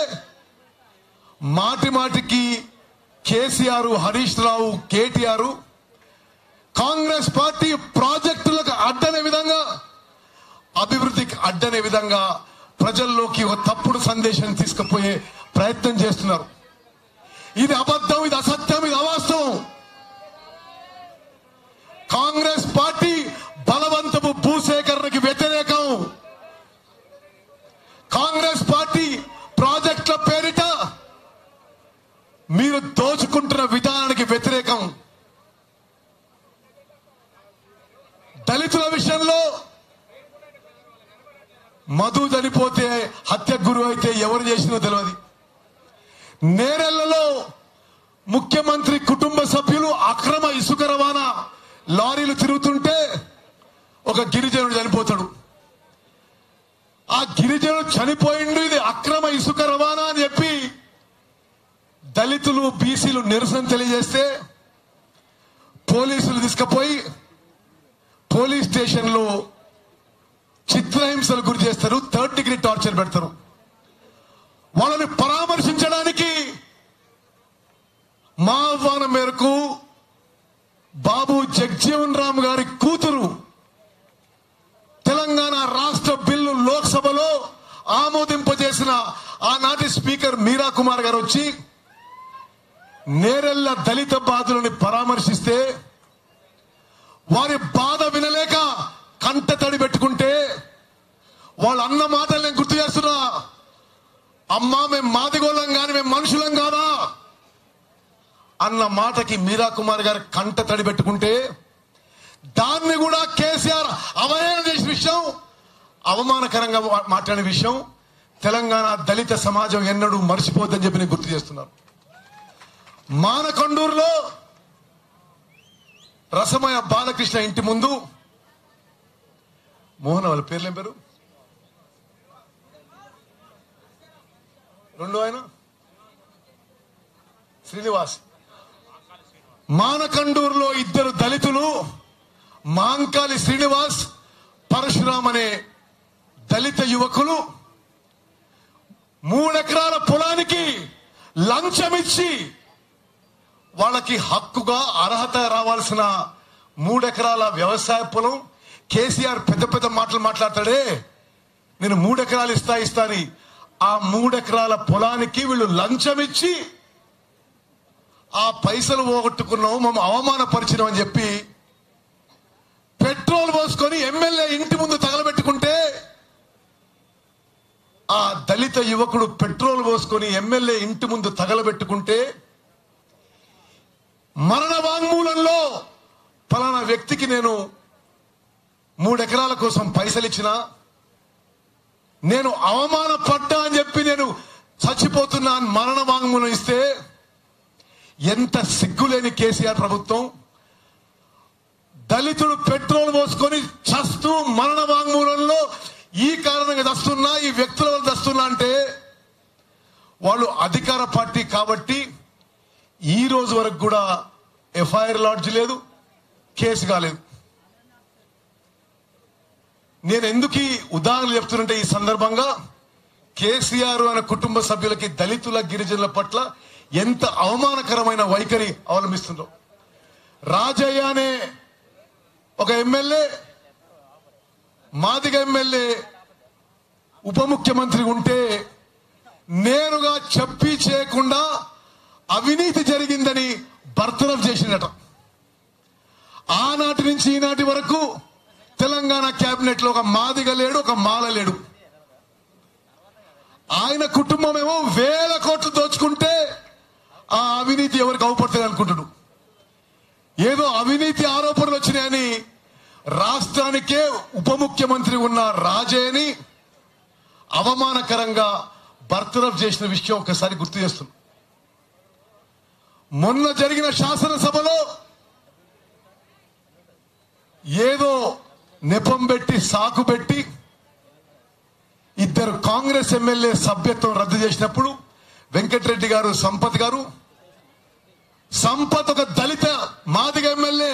మాటి మాటికి కేసీఆర్, హరీష్ రావు, కేటీఆర్ కాంగ్రెస్ పార్టీ ప్రాజెక్టులకు అడ్డనే విధంగా, అభివృద్ధికి అడ్డనే విధంగా ప్రజల్లోకి ఒక తప్పుడు సందేశం తీసుకుపోయే ప్రయత్నం చేస్తున్నారు. ఇది అబద్ధం, ఇది అసత్యం, ఇది అవాస్తవం. కాంగ్రెస్ పార్టీ బలవంతపు భూసేకరణకి వ్యతిరేకం. కాంగ్రెస్ పార్టీ ప్రాజెక్టుల పేరిట మీరు దోచుకుంటున్న విధానానికి వ్యతిరేకం. దళితుల విషయంలో మధు చనిపోతే, హత్యకు గురి అయితే ఎవరు చేసినో తెలియదు. నేరెళ్లలో ముఖ్యమంత్రి కుటుంబ సభ్యులు అక్రమ ఇసుక రవాణా లారీలు తిరుగుతుంటే ఒక గిరిజనుడు చనిపోతాడు. ఆ గిరిజనుడు చనిపోయిండు, ఇది అక్రమ ఇసుక రవాణా అని చెప్పి దళితులు, బీసీలు నిరసన తెలియజేస్తే పోలీసులు తీసుకుపోయి పోలీస్ స్టేషన్ లో చిత్రహింసలు గురి చేస్తారు, 3rd డిగ్రీ టార్చర్ పెడతారు. వాళ్ళని పరామర్శించడానికి మా ఆహ్వానం మేరకు బాబు జగజీవన్ రామ్ గారి కూతురు తెలంగాణ రాష్ట్ర బిల్లు లోక్సభలో ఆమోదింపజేసిన ఆనాటి స్పీకర్ మీరా కుమార్ గారు వచ్చి నేరెళ్ల దళిత బాధులను పరామర్శిస్తే వారి బాధ వినలేక కంట తడి పెట్టుకుంటే వాళ్ళు అన్న మాటలు నేను గుర్తు చేస్తున్నా. అమ్మా, మేము మాదిగోళ్ళం గాని మేము మనుషులం కాదా అన్న మాటకి మీరా కుమార్ గారు కంట తడి పెట్టుకుంటే దాన్ని కూడా కేసీఆర్ అవహేళన చేసిన విషయం, అవమానకరంగా మాట్లాడిన విషయం తెలంగాణ దళిత సమాజం ఎన్నడూ మర్చిపోద్దని చెప్పి నేను గుర్తు చేస్తున్నాను. మానకొండూరులో రసమయ బాలకృష్ణ ఇంటి ముందు మోహన్, వాళ్ళ పేర్లేం పేరు, రెండో ఆయన శ్రీనివాస్. మానకొండూరులో 2 దళితులు, మాంకాలి శ్రీనివాస్, పరశురామ్ అనే దళిత యువకులు 3 ఎకరాల పొలానికి లంచమిచ్చి వాళ్ళకి హక్కుగా అర్హత రావాల్సిన 3 ఎకరాల వ్యవసాయ పొలం కేసీఆర్ పెద్ద పెద్ద మాటలు మాట్లాడతాడే, నేను 3 ఎకరాలు ఇస్తా అని ఆ 3 ఎకరాల పొలానికి వీళ్ళు లంచమిచ్చి ఆ పైసలు పోగొట్టుకున్నావు, మమ్మల్ని అవమానపరిచినాం అని చెప్పి పెట్రోల్ పోసుకొని ఎమ్మెల్యే ఇంటి ముందు తగలబెట్టుకుంటే ఆ దళిత యువకుడు పెట్రోల్ పోసుకొని ఎమ్మెల్యే ఇంటి ముందు తగలబెట్టుకుంటే మరణ వాంగ్మూలంలో ఫలానా వ్యక్తికి నేను 3 ఎకరాల కోసం పైసలు ఇచ్చినా, నేను అవమానపడ్డా అని చెప్పి నేను చచ్చిపోతున్నా అని మరణ వాంగ్మూలం ఇస్తే ఎంత సిగ్గులేని కేసీఆర్ ప్రభుత్వం. దళితుడు పెట్రోల్ పోసుకొని చస్తూ మరణ వాంగ్మూలంలో ఈ కారణంగా దస్తున్నా, ఈ వ్యక్తుల వల్ల దస్తున్నా అంటే వాళ్ళు అధికార పార్టీ కాబట్టి ఈ రోజు వరకు కూడా ఎఫ్ఐఆర్ లాడ్జ్ లేదు, కేసు కాలేదు. నేను ఎందుకు ఈ ఉదాహరణలు చెప్తున్నంటే ఈ సందర్భంగా కేసీఆర్ అనే కుటుంబ సభ్యులకి దళితుల గిరిజనుల పట్ల ఎంత అవమానకరమైన వైఖరి అవలంబిస్తుందో. రాజయ్య అనే ఒక ఎమ్మెల్యే, మాదిగ ఎమ్మెల్యే ఉప ముఖ్యమంత్రి ఉంటే నేరుగా చెప్పి చేయకుండా అవినీతి జరిగిందని బర్తరఫ్ చేసినట. ఆనాటి నుంచి ఈనాటి వరకు తెలంగాణ కేబినెట్ లో ఒక మాదిగ లేడు, ఒక మాల లేడు. ఆయన కుటుంబం ఏమో 1000 కోట్లు దోచుకుంటే ఆ అవినీతి ఎవరికి అవపడుతుంది అనుకుంటున్నాడు. ఏదో అవినీతి ఆరోపణలు వచ్చినాయని రాష్ట్రానికే ఉప ముఖ్యమంత్రి ఉన్న రాజయ్యని అవమానకరంగా బర్తరఫ్ చేసిన విషయం ఒకసారి గుర్తు చేస్తున్నాం. మొన్న జరిగిన శాసనసభలో ఏదో నెపం పెట్టి సాకు పెట్టి 2 కాంగ్రెస్ ఎమ్మెల్యే సభ్యత్వం రద్దు చేసినప్పుడు వెంకటరెడ్డి గారు, సంపత్ గారు, సంపత్ ఒక దళిత మాదిగ ఎమ్మెల్యే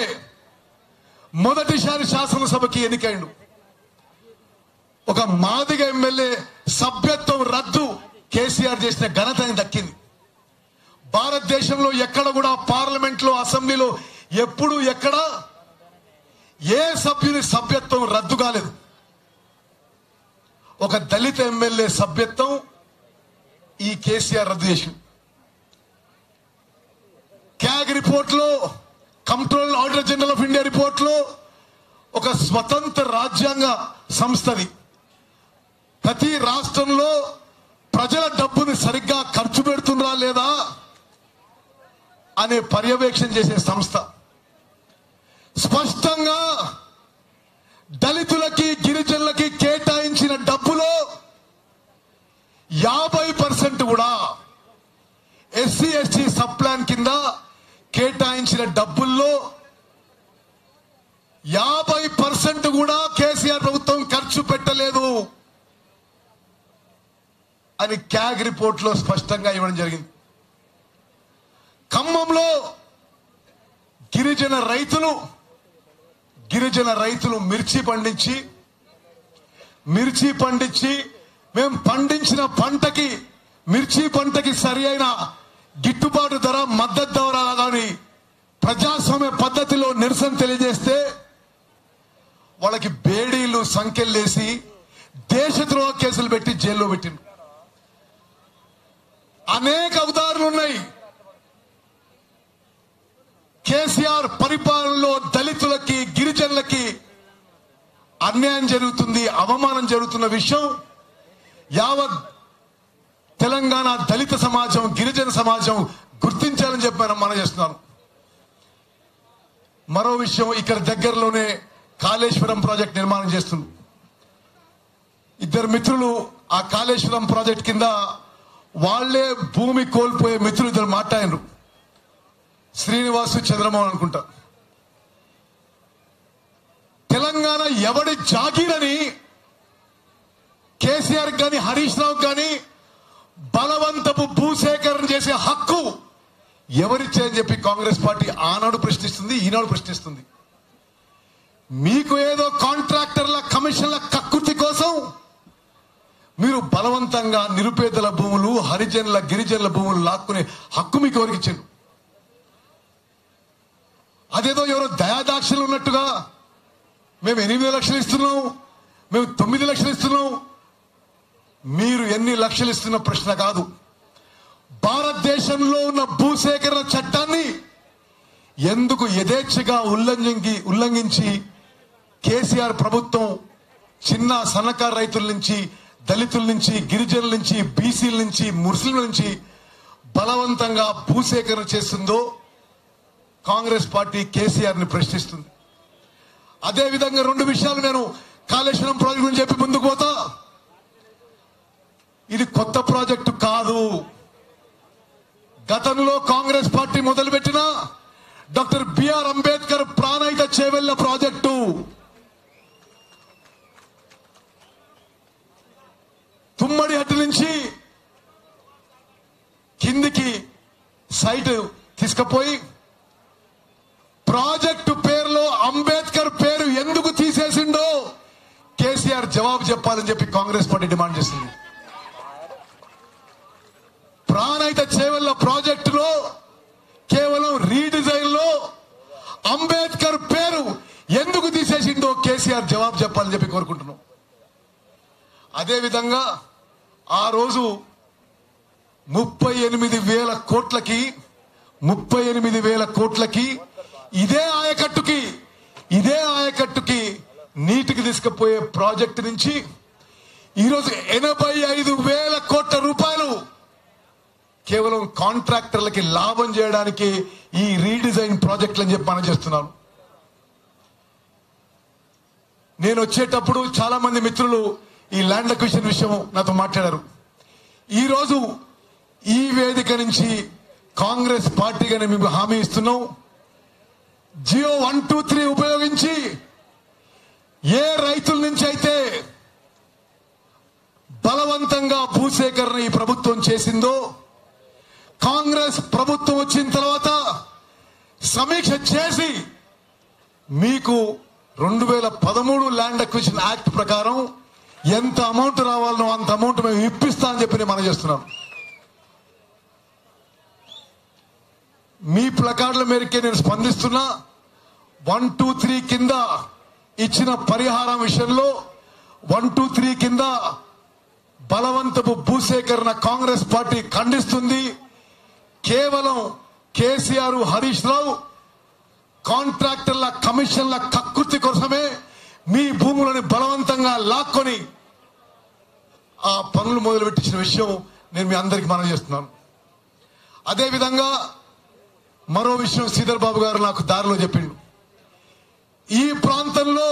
మొదటిసారి శాసనసభకి ఎన్నికైండు. ఒక మాదిగ ఎమ్మెల్యే సభ్యత్వం రద్దు కేసీఆర్ చేసిన ఘనత దక్కింది. భారతదేశంలో ఎక్కడ కూడా పార్లమెంట్ లో, అసెంబ్లీలో ఎప్పుడు ఎక్కడ ఏ సభ్యుని సభ్యత్వం రద్దు కాలేదు. ఒక దళిత ఎమ్మెల్యే సభ్యత్వం ఈ కేసీఆర్ రద్దు చేసింది. క్యాగ్ రిపోర్ట్ లో, control auditor general of India report లో ఒక స్వతంత్ర రాజ్యాంగ సంస్థది ప్రతి రాష్ట్రంలో ప్రజల డబ్బుని సరిగ్గా ఖర్చు పెడుతుందా లేదా అనే పర్యవేక్షణ చేసే సంస్థ స్పష్టంగా దళితులకి, గిరిజనులకి కేటాయించిన డబ్బులో 50% కూడా ఎస్సీ ఎస్టీ సబ్ ప్లాన్ కింద కేటాయించిన డబ్బుల్లో 50% కూడా కేసీఆర్ ప్రభుత్వం ఖర్చు పెట్టలేదు అని క్యాగ్ రిపోర్ట్ లో స్పష్టంగా ఇవ్వడం జరిగింది. ఖమ్మంలో గిరిజన రైతులు మిర్చి పండించి మేము పండించిన పంటకి, మిర్చి పంటకి సరి అయిన గిట్టుబాటు ధర, మద్దతు ధర కానీ ప్రజాస్వామ్య పద్ధతిలో నిరసన తెలియజేస్తే వాళ్ళకి బేడీలు, సంఖ్యలేసి దేశద్రోహ కేసులు పెట్టి జైల్లో పెట్టింది. అనేక ఉదాహరణలు ఉన్నాయి. కేసీఆర్ పరిపాలనలో దళితులకి, గిరిజనులకి అన్యాయం జరుగుతుంది, అవమానం జరుగుతున్న విషయం యావత్ తెలంగాణ దళిత సమాజం, గిరిజన సమాజం గుర్తించాలని చెప్పి మనం చేస్తున్నాను. మరో విషయం, ఇక్కడ దగ్గరలోనే కాళేశ్వరం ప్రాజెక్ట్ నిర్మాణం చేస్తుంది. 2 మిత్రులు ఆ కాళేశ్వరం ప్రాజెక్ట్ కింద వాళ్లే భూమి కోల్పోయే మిత్రులు 2 మాట్లాడారు. శ్రీనివాసు, చంద్రమోహన్ అనుకుంటా. తెలంగాణ ఎవడి జాగీరని కేసీఆర్ కానీ హరీష్ రావు కానీ బలవంతపు భూసేకరణ చేసే హక్కు ఎవరిచ్చారని చెప్పి కాంగ్రెస్ పార్టీ ఆనాడు ప్రశ్నిస్తుంది, ఈనాడు ప్రశ్నిస్తుంది. మీకు ఏదో కాంట్రాక్టర్ల, కమిషన్ల కక్కుర్తి కోసం మీరు బలవంతంగా నిరుపేదల భూములు, హరిజనుల, గిరిజనుల భూములు లాక్కునే హక్కు మీకు ఎవరికి ఇచ్చారు? అదేదో ఎవరో దయాదాక్షలు ఉన్నట్టుగా మేము 8 లక్షలు ఇస్తున్నాం, మేము 9 లక్షలు ఇస్తున్నాం. మీరు ఎన్ని లక్షలు ఇస్తున్న ప్రశ్న కాదు. భారతదేశంలో ఉన్న భూసేకరణ చట్టాన్ని ఎందుకు యథేచ్ఛగా ఉల్లంఘించి కేసీఆర్ ప్రభుత్వం చిన్న సన్నకారు రైతుల నుంచి, దళితుల నుంచి, గిరిజనుల నుంచి, బీసీల నుంచి, ముస్లింల నుంచి బలవంతంగా భూసేకరణ చేస్తుందో కాంగ్రెస్ పార్టీ కేసీఆర్ ని ప్రశ్నిస్తుంది. అదే విధంగా 2 విషయాలు నేను కాళేశ్వరం ప్రాజెక్టు గురించి చెప్పి ముందుకు పోతా. ఇది కొత్త ప్రాజెక్టు కాదు. గతంలో కాంగ్రెస్ పార్టీ మొదలుపెట్టిన doctor BR Ambedkar Pranahita Chevella project Tummidihatti నుంచి కిందికి సైట్ తీసుకుపోయి ప్రాజెక్టు పేరులో అంబేద్కర్ పేరు ఎందుకు తీసేసిండో కేసీఆర్ జవాబు చెప్పాలని చెప్పి కాంగ్రెస్ పార్టీ డిమాండ్ చేసింది. ప్రాణహిత చేవెళ్ల ప్రాజెక్టులో కేవలం రీడిజైన్ లో అంబేద్కర్ పేరు ఎందుకు తీసేసిండో కేసీఆర్ జవాబు చెప్పాలని చెప్పి కోరుకుంటున్నాం. అదేవిధంగా ఆ రోజు 38,000 కోట్లకి ఇదే ఆయకట్టుకి నీటికి తీసుకుపోయే ప్రాజెక్టు నుంచి ఈరోజు 85,000 కోట్ల రూపాయలు కేవలం కాంట్రాక్టర్లకి లాభం చేయడానికి ఈ రీడిజైన్ ప్రాజెక్టులు అని చెప్పి మనం చేస్తున్నాను. నేను వచ్చేటప్పుడు చాలా మంది మిత్రులు ఈ ల్యాండ్ అక్విజిషన్ విషయం నాతో మాట్లాడారు. ఈ రోజు ఈ వేదిక నుంచి కాంగ్రెస్ పార్టీగానే మేము హామీ ఇస్తున్నాం. జియో 123 ఉపయోగించి ఏ రైతుల నుంచి అయితే బలవంతంగా భూసేకరణ ఈ ప్రభుత్వం చేసిందో కాంగ్రెస్ ప్రభుత్వం వచ్చిన తర్వాత సమీక్ష చేసి మీకు 2013 ల్యాండ్ అక్విజిషన్ యాక్ట్ ప్రకారం ఎంత అమౌంట్ రావాలనో అంత అమౌంట్ మేము ఇప్పిస్తామని చెప్పి నేను మనం చేస్తున్నాం. మీ ప్లకార్డుల మేరకే నేను స్పందిస్తున్నా. 123 కింద ఇచ్చిన పరిహారం విషయంలో 123 కింద బలవంతపు భూసేకరణ కాంగ్రెస్ పార్టీ ఖండిస్తుంది. కేవలం కేసీఆర్, హరీష్ రావు కాంట్రాక్టర్ల కమిషన్ల కక్కుర్తి కోసమే మీ భూములను బలవంతంగా లాక్కొని ఆ పనులు మొదలుపెట్టించిన విషయం నేను మీ అందరికి మనం చేస్తున్నాను. అదేవిధంగా మరో విషయం శ్రీధర్ బాబు గారు నాకు దారిలో చెప్పిండు. ఈ ప్రాంతంలో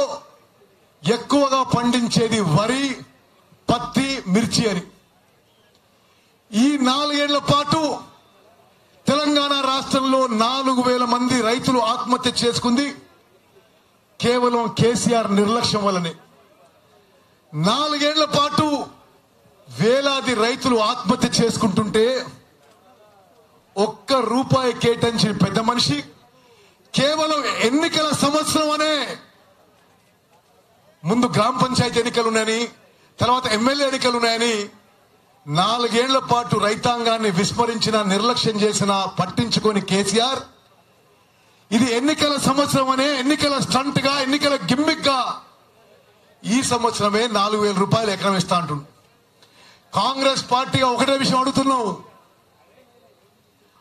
ఎక్కువగా పండించేది వరి, పత్తి, మిర్చి అని. ఈ 4 ఏళ్ల పాటు తెలంగాణ రాష్ట్రంలో 4,000 మంది రైతులు ఆత్మహత్య చేసుకుంది కేవలం కేసీఆర్ నిర్లక్ష్యం వల్లనే. 4 ఏళ్ల పాటు వేలాది రైతులు ఆత్మహత్య చేసుకుంటుంటే ₹1 కేటాయించిన పెద్ద మనిషి కేవలం ఎన్నికల సంవత్సరం అనే ముందు గ్రామ పంచాయతీ ఎన్నికలు ఉన్నాయని, తర్వాత ఎమ్మెల్యే ఎన్నికలు ఉన్నాయని 4 ఏళ్ల పాటు రైతాంగాన్ని విస్మరించిన, నిర్లక్ష్యం చేసిన, పట్టించుకొని కేసీఆర్ ఇది ఎన్నికల సంవత్సరం అనే ఎన్నికల స్టంట్ గా, ఎన్నికల గిమ్మిక్ గా ఈ సంవత్సరమే ₹4,000 ఎకరం ఇస్తా అంటుంది. కాంగ్రెస్ పార్టీగా ఒకటే విషయం అడుగుతున్నాం.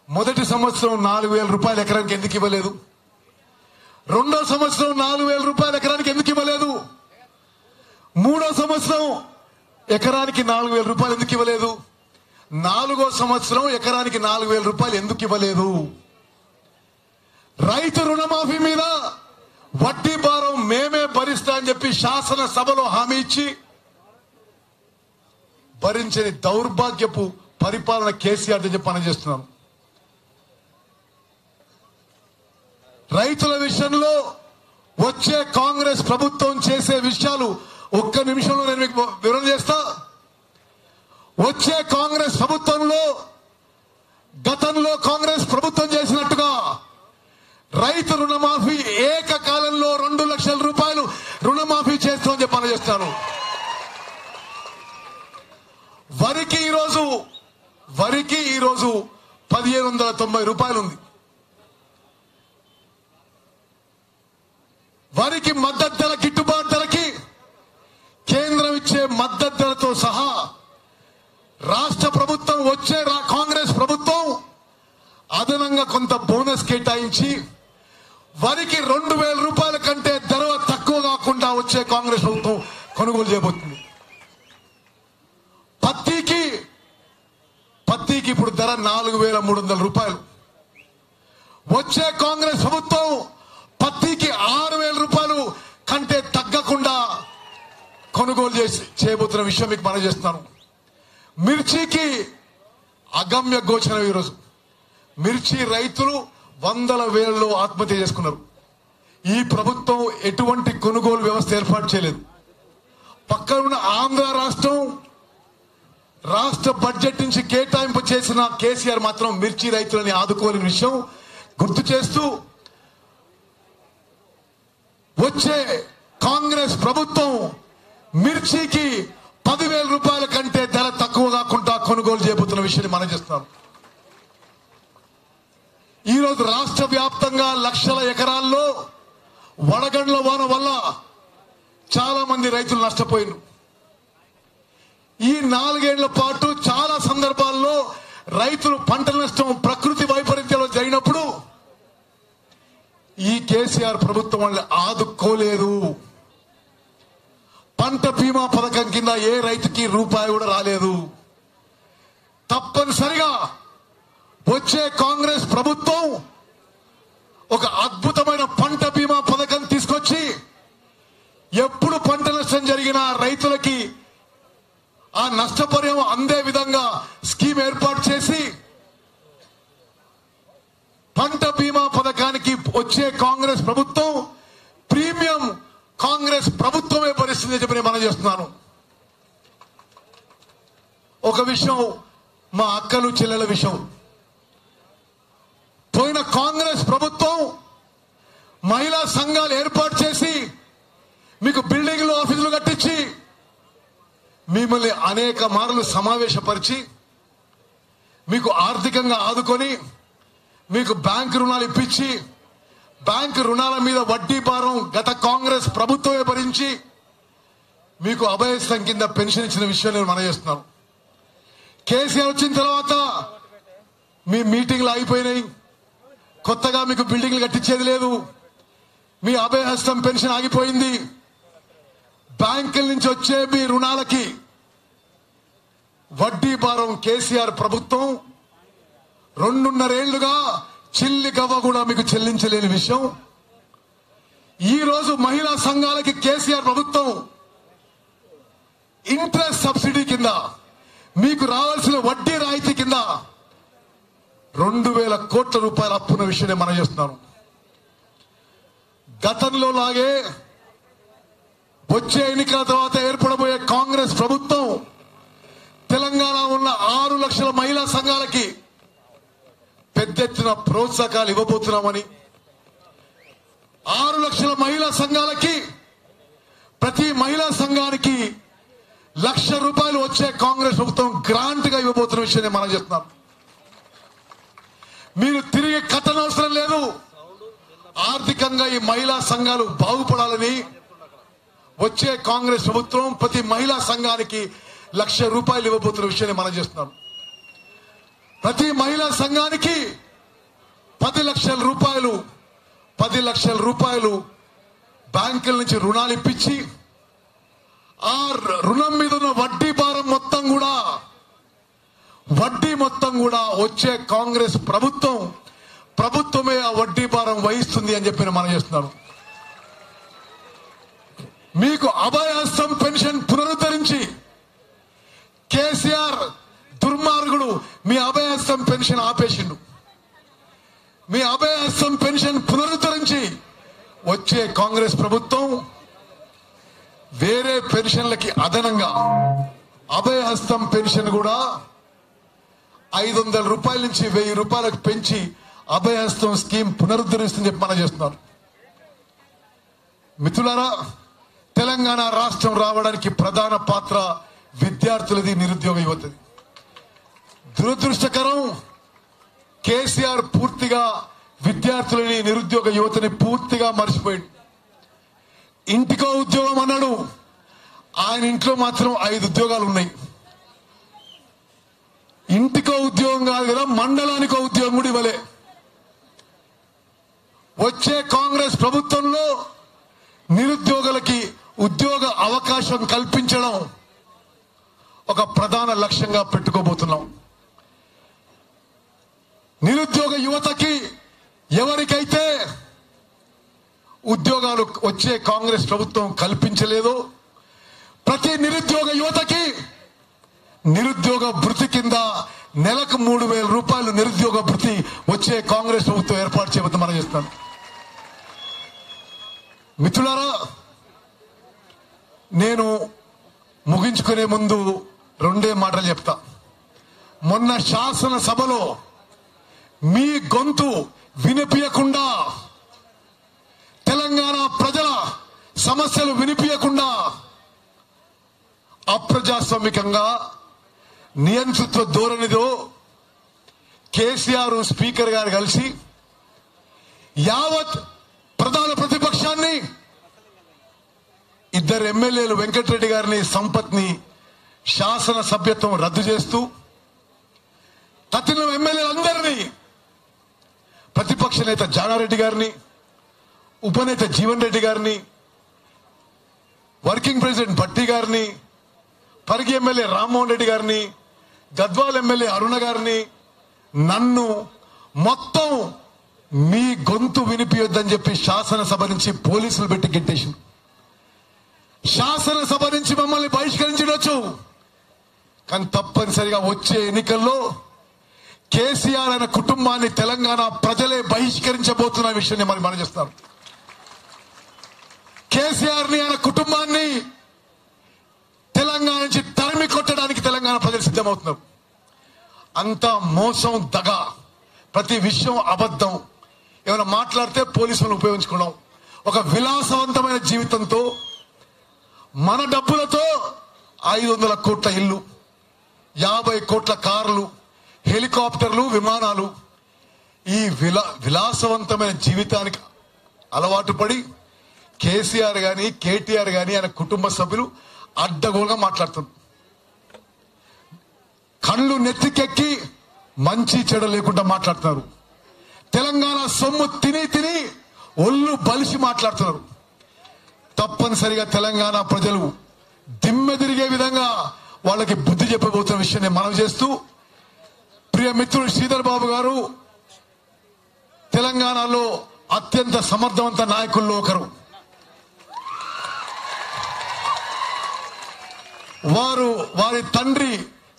మొదటి సంవత్సరం ₹4,000 ఎకరానికి ఎందుకు ఇవ్వలేదు? రెండో సంవత్సరం ₹4,000 ఎకరానికి ఎందుకు ఇవ్వలేదు? మూడో సంవత్సరం ఎకరానికి ₹4,000 ఎందుకు ఇవ్వలేదు? 4వ సంవత్సరం ఎకరానికి ₹4,000 ఎందుకు ఇవ్వలేదు? రైతు రుణమాఫీ మీద వడ్డీ భారం మేమే భరిస్తా అని చెప్పి శాసనసభలో హామీ ఇచ్చి భరించని దౌర్భాగ్యపు పరిపాలన కేసీఆర్ చెప్పి పనిచేస్తున్నాం. రైతుల విషయంలో వచ్చే కాంగ్రెస్ ప్రభుత్వం చేసే విషయాలు ఒక్క నిమిషంలో నేను మీకు వివరణ చేస్తా. వచ్చే కాంగ్రెస్ ప్రభుత్వంలో గతంలో కాంగ్రెస్ ప్రభుత్వం చేసినట్టుగా రైతు రుణమాఫీ ఏకకాలంలో ₹2 లక్షల రుణమాఫీ చేస్తామని చెప్పి పనిచేస్తాను. వరికి ఈరోజు ₹1,790 ఉంది. వరికి మద్దతు ధర, గిట్టుబాటు ధరకి కేంద్రం ఇచ్చే మద్దతు ధరతో సహా రాష్ట్ర ప్రభుత్వం, వచ్చే కాంగ్రెస్ ప్రభుత్వం అదనంగా కొంత బోనస్ కేటాయించి వరికి ₹2,000 కంటే ధర తక్కువ కాకుండా వచ్చే కాంగ్రెస్ ప్రభుత్వం కొనుగోలు చేయబోతుంది. పత్తికి ఇప్పుడు ధర ₹4,300. వచ్చే కాంగ్రెస్ ప్రభుత్వం పత్తికి 6,000 రూపాయలు కంటే తగ్గకుండా కొనుగోలు చేయబోతున్న విషయం మీకు మనం చేస్తున్నాను. మిర్చికి అగమ్య గోచరం. ఈరోజు మిర్చి రైతులు 100,000లో ఆత్మహత్య చేసుకున్నారు. ఈ ప్రభుత్వం ఎటువంటి కొనుగోలు వ్యవస్థ ఏర్పాటు చేయలేదు. పక్కన ఉన్న ఆంధ్ర రాష్ట్ర బడ్జెట్ నుంచి కేటాయింపు చేసిన కేసీఆర్ మాత్రం మిర్చి రైతులని ఆదుకోలేని విషయం గుర్తు చేస్తూ వచ్చే కాంగ్రెస్ ప్రభుత్వం మిర్చికి 10,000 రూపాయల కంటే ధర తక్కువ కాకుండా కొనుగోలు చేయబోతున్న విషయాన్ని మనం చేస్తున్నాం. ఈరోజు రాష్ట్ర వ్యాప్తంగా లక్షల ఎకరాల్లో వడగండ్ల వాన వల్ల చాలా మంది రైతులు నష్టపోయారు. ఈ 4 ఏళ్ల పాటు చాలా సందర్భాల్లో రైతులు పంట నష్టం ప్రకృతి వైపరీత్యాలు జరిగినప్పుడు ఈ కేసీఆర్ ప్రభుత్వం వాళ్ళని ఆదుకోలేదు. పంట బీమా పథకం కింద ఏ రైతుకి రూపాయి కూడా రాలేదు. తప్పనిసరిగా వచ్చే కాంగ్రెస్ ప్రభుత్వం ఒక అద్భుతమైన పంట బీమా పథకం తీసుకొచ్చి ఎప్పుడు పంట నష్టం జరిగినా రైతులకి ఆ నష్టపరిహారం అందే విధంగా స్కీమ్ ఏర్పాటు చేసి పంట బీమా పథకానికి వచ్చే కాంగ్రెస్ ప్రభుత్వం ప్రీమియం కాంగ్రెస్ ప్రభుత్వమే భరిస్తుంది చెప్పి మనం చేస్తున్నాను. ఒక విషయం మా అక్కలు చెల్లెల విషయం. పోయిన కాంగ్రెస్ ప్రభుత్వం మహిళా సంఘాలు ఏర్పాటు చేసి మీకు బిల్డింగ్లు ఆఫీసులు కట్టించి మిమ్మల్ని అనేక మార్లు సమావేశపరిచి మీకు ఆర్థికంగా ఆదుకొని మీకు బ్యాంకు రుణాలు ఇప్పించి బ్యాంకు రుణాల మీద వడ్డీ భారం గత కాంగ్రెస్ ప్రభుత్వమే భరించి మీకు అభయస్థం కింద పెన్షన్ ఇచ్చిన విషయం నేను మనం చేస్తున్నాను. కేసీఆర్ వచ్చిన తర్వాత మీ మీటింగ్లు అయిపోయినాయి. కొత్తగా మీకు బిల్డింగ్లు కట్టించేది లేదు. మీ అభయహస్తం పెన్షన్ ఆగిపోయింది. బ్యాంకుల నుంచి వచ్చే మీ రుణాలకి వడ్డీ భారం కేసీఆర్ ప్రభుత్వం 2.5 ఏళ్లుగా చిల్లి గవ్వ కూడా మీకు చెల్లించలేని విషయం. ఈ రోజు మహిళా సంఘాలకి కేసీఆర్ ప్రభుత్వం ఇంట్రెస్ట్ సబ్సిడీ కింద మీకు రావాల్సిన వడ్డీ రాయితీ కింద 2,000 కోట్ల రూపాయల అప్పున్న విషయాన్ని మనం చేస్తున్నాను. గతంలో లాగే వచ్చే ఎన్నికల తర్వాత ఏర్పడబోయే కాంగ్రెస్ ప్రభుత్వం తెలంగాణ ఉన్న 6 లక్షల మహిళా సంఘాలకి పెద్ద ఎత్తున ప్రోత్సాహకాలు ఇవ్వబోతున్నామని, 6 లక్షల మహిళా సంఘాలకి ప్రతి మహిళా సంఘానికి ₹1,00,000 వచ్చే కాంగ్రెస్ ప్రభుత్వం గ్రాంట్ గా ఇవ్వబోతున్న విషయాన్ని మనం చెప్తున్నాం. మీరు తిరిగి కట్టనవసరం లేదు. ఆర్థికంగా ఈ మహిళా సంఘాలు బాగుపడాలని వచ్చే కాంగ్రెస్ ప్రభుత్వం ప్రతి మహిళా సంఘానికి ₹1,00,000 ఇవ్వబోతున్న విషయాన్ని మనం చేస్తున్నాం. ప్రతి మహిళా సంఘానికి 10 లక్షల రూపాయలు బ్యాంకుల నుంచి రుణాలు ఇప్పించి ఆ రుణం మీద ఉన్న వడ్డీ భారం మొత్తం కూడా వచ్చే కాంగ్రెస్ ప్రభుత్వమే ఆ వడ్డీ భారం వహిస్తుంది అని చెప్పి మనం చేస్తున్నాం. మీకు అభయహస్తం పెన్షన్ పునరుద్ధరించి కేసీఆర్ దుర్మార్గుడు మీ అభయహస్తం పెన్షన్ ఆపేసిండు. మీ అభయహస్తం పెన్షన్ పునరుద్ధరించి వచ్చే కాంగ్రెస్ ప్రభుత్వం వేరే పెన్షన్లకి అదనంగా అభయహస్తం పెన్షన్ కూడా ₹500 నుంచి ₹1,000 పెంచి అభయహస్తం స్కీమ్ పునరుద్ధరిస్తుందని చెప్పి మనం చేస్తున్నాం. మిత్రులారా, తెలంగాణ రాష్ట్రం రావడానికి ప్రధాన పాత్ర విద్యార్థులది, నిరుద్యోగ యువతది. దురదృష్టకరం, కేసీఆర్ పూర్తిగా విద్యార్థులని నిరుద్యోగ యువతని పూర్తిగా మర్చిపోయాడు. ఇంటికో ఉద్యోగం అన్నాడు. ఆయన ఇంట్లో మాత్రం 5 ఉద్యోగాలు ఉన్నాయి. ఇంటికో ఉద్యోగం కాదు కదా, మండలానికో ఉద్యోగం కూడా ఇవ్వలే. వచ్చే కాంగ్రెస్ ప్రభుత్వంలో నిరుద్యోగులకి ఉద్యోగ అవకాశం కల్పించడం ఒక ప్రధాన లక్ష్యంగా పెట్టుకోబోతున్నాం. నిరుద్యోగ యువతకి ఎవరికైతే ఉద్యోగాలు వచ్చే కాంగ్రెస్ ప్రభుత్వం కల్పించలేదో ప్రతి నిరుద్యోగ యువతకి నిరుద్యోగ భృతి కింద నెలకు 3,000 రూపాయలు నిరుద్యోగ భృతి వచ్చే కాంగ్రెస్ ప్రభుత్వం ఏర్పాటు చేయబోతుందని మనం చేస్తాం. మిత్రులారా, నేను ముగించుకునే ముందు 2 మాటలు చెప్తా. మొన్న శాసనసభలో మీ గొంతు వినిపించకుండా, తెలంగాణ ప్రజల సమస్యలు వినిపించకుండా అప్రజాస్వామికంగా నియంతృత్వ ధోరణితో కేసీఆర్ స్పీకర్ గారు కలిసి యావత్ ప్రధాన ప్రతిపక్షాన్ని, 2 ఎమ్మెల్యేలు వెంకటరెడ్డి గారిని, సంపత్ని శాసన సభ్యత్వం రద్దు చేస్తూ తతిన ఎమ్మెల్యేలందరినీ, ప్రతిపక్ష నేత జానారెడ్డి గారిని, ఉపనేత జీవన్ రెడ్డి గారిని, వర్కింగ్ ప్రెసిడెంట్ భట్టి గారిని, పరిగి ఎమ్మెల్యే రామ్మోహన్ రెడ్డి గారిని, గద్వాల్ ఎమ్మెల్యే అరుణ గారిని, నన్ను మొత్తం మీ గొంతు వినిపించొద్దని చెప్పి శాసనసభ నుంచి పోలీసులు పెట్టి గిట్టేసింది. శాసనసభ నుంచి మమ్మల్ని బహిష్కరించవచ్చు, కానీ తప్పనిసరిగా వచ్చే ఎన్నికల్లో కేసీఆర్ అనే కుటుంబాన్ని తెలంగాణ ప్రజలే బహిష్కరించబోతున్న విషయాన్ని మనం చేస్తారు. కేసీఆర్ ని ఆయన కుటుంబాన్ని తెలంగాణ నుంచి తరిమి కొట్టడానికి తెలంగాణ ప్రజలు సిద్ధమవుతున్నారు. అంతా మోసం, దగ, ప్రతి విషయం అబద్ధం. ఏమైనా మాట్లాడితే పోలీసులను ఉపయోగించుకోవడం, ఒక విలాసవంతమైన జీవితంతో మన డబ్బులతో 500 కోట్ల ఇల్లు, 50 కోట్ల కార్లు, హెలికాప్టర్లు, విమానాలు, ఈ విలాసవంతమైన జీవితానికి అలవాటు పడి కేసీఆర్ గాని, కేటీఆర్ గాని, ఆయన కుటుంబ సభ్యులు అడ్డగోలుగా మాట్లాడుతున్నారు. కళ్ళు నెత్తికెక్కి మంచి చెడ లేకుండా మాట్లాడుతున్నారు. తెలంగాణ సొమ్ము తిని తిని ఒళ్ళు బలిసి మాట్లాడుతున్నారు. తప్పనిసరిగా తెలంగాణ ప్రజలు దిమ్మెదిరిగే విధంగా వాళ్ళకి బుద్ధి చెప్పబోతున్న విషయాన్ని మనం చేస్తూ, ప్రియ మిత్రుడు శ్రీధర్ బాబు గారు తెలంగాణలో అత్యంత సమర్థవంత నాయకుల్లో ఒకరు. వారి తండ్రి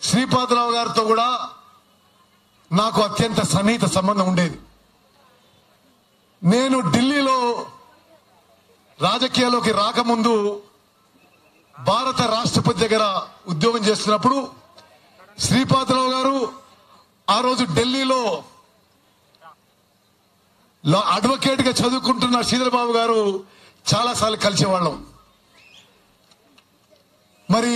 శ్రీపాదరావు గారితో కూడా నాకు అత్యంత సన్నిహిత సంబంధం ఉండేది. నేను ఢిల్లీలో రాజకీయాల్లోకి రాకముందు భారత రాష్ట్రపతి దగ్గర ఉద్యోగం చేస్తున్నప్పుడు శ్రీపాదరావు గారు ఆ రోజు ఢిల్లీలో అడ్వకేట్ గా చదువుకుంటున్న శ్రీధర్ బాబు గారు చాలాసార్లు కలిసేవాళ్ళం. మరి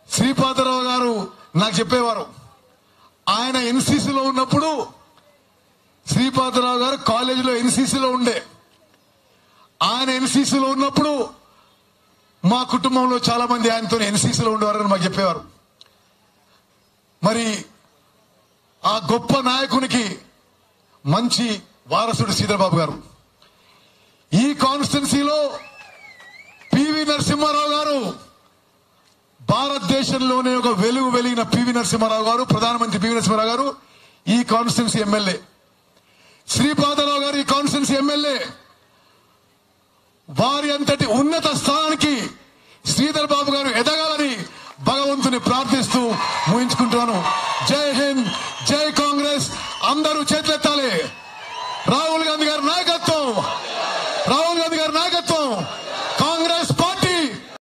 శ్రీపాదరావు గారు నాకు చెప్పేవారు, ఆయన ఎన్సీసీలో ఉన్నప్పుడు శ్రీపాదరావు గారు కాలేజీలో ఎన్సీసీలో ఉండే. ఆయన ఎన్సీసీలో ఉన్నప్పుడు మా కుటుంబంలో చాలా మంది ఆయనతో ఎన్సీసీలో ఉండేవారని మాకు చెప్పేవారు. మరి ఆ గొప్ప నాయకునికి మంచి వారసుడు శ్రీధర్బాబు గారు. ఈ కాన్స్టిట్యున్సీలో పివి నరసింహారావు గారు, భారతదేశంలోనే ఒక వెలుగు వెలిగిన పివి నరసింహారావు గారు, ప్రధానమంత్రి పివి నరసింహారావు గారు ఈ కాన్స్టిట్యున్సీ ఎమ్మెల్యే. శ్రీపాదరావు గారు ఈ కాన్స్టిట్యున్సీ ఎమ్మెల్యే. వారి అంతటి ఉన్నత స్థానానికి శ్రీధర్ బాబు గారు ఎదగాలని భగవంతుని ప్రార్థిస్తూ ముగించుకుంటున్నాను. జై హింద్, జై కాంగ్రెస్. అందరూ చేతులెత్తాలి.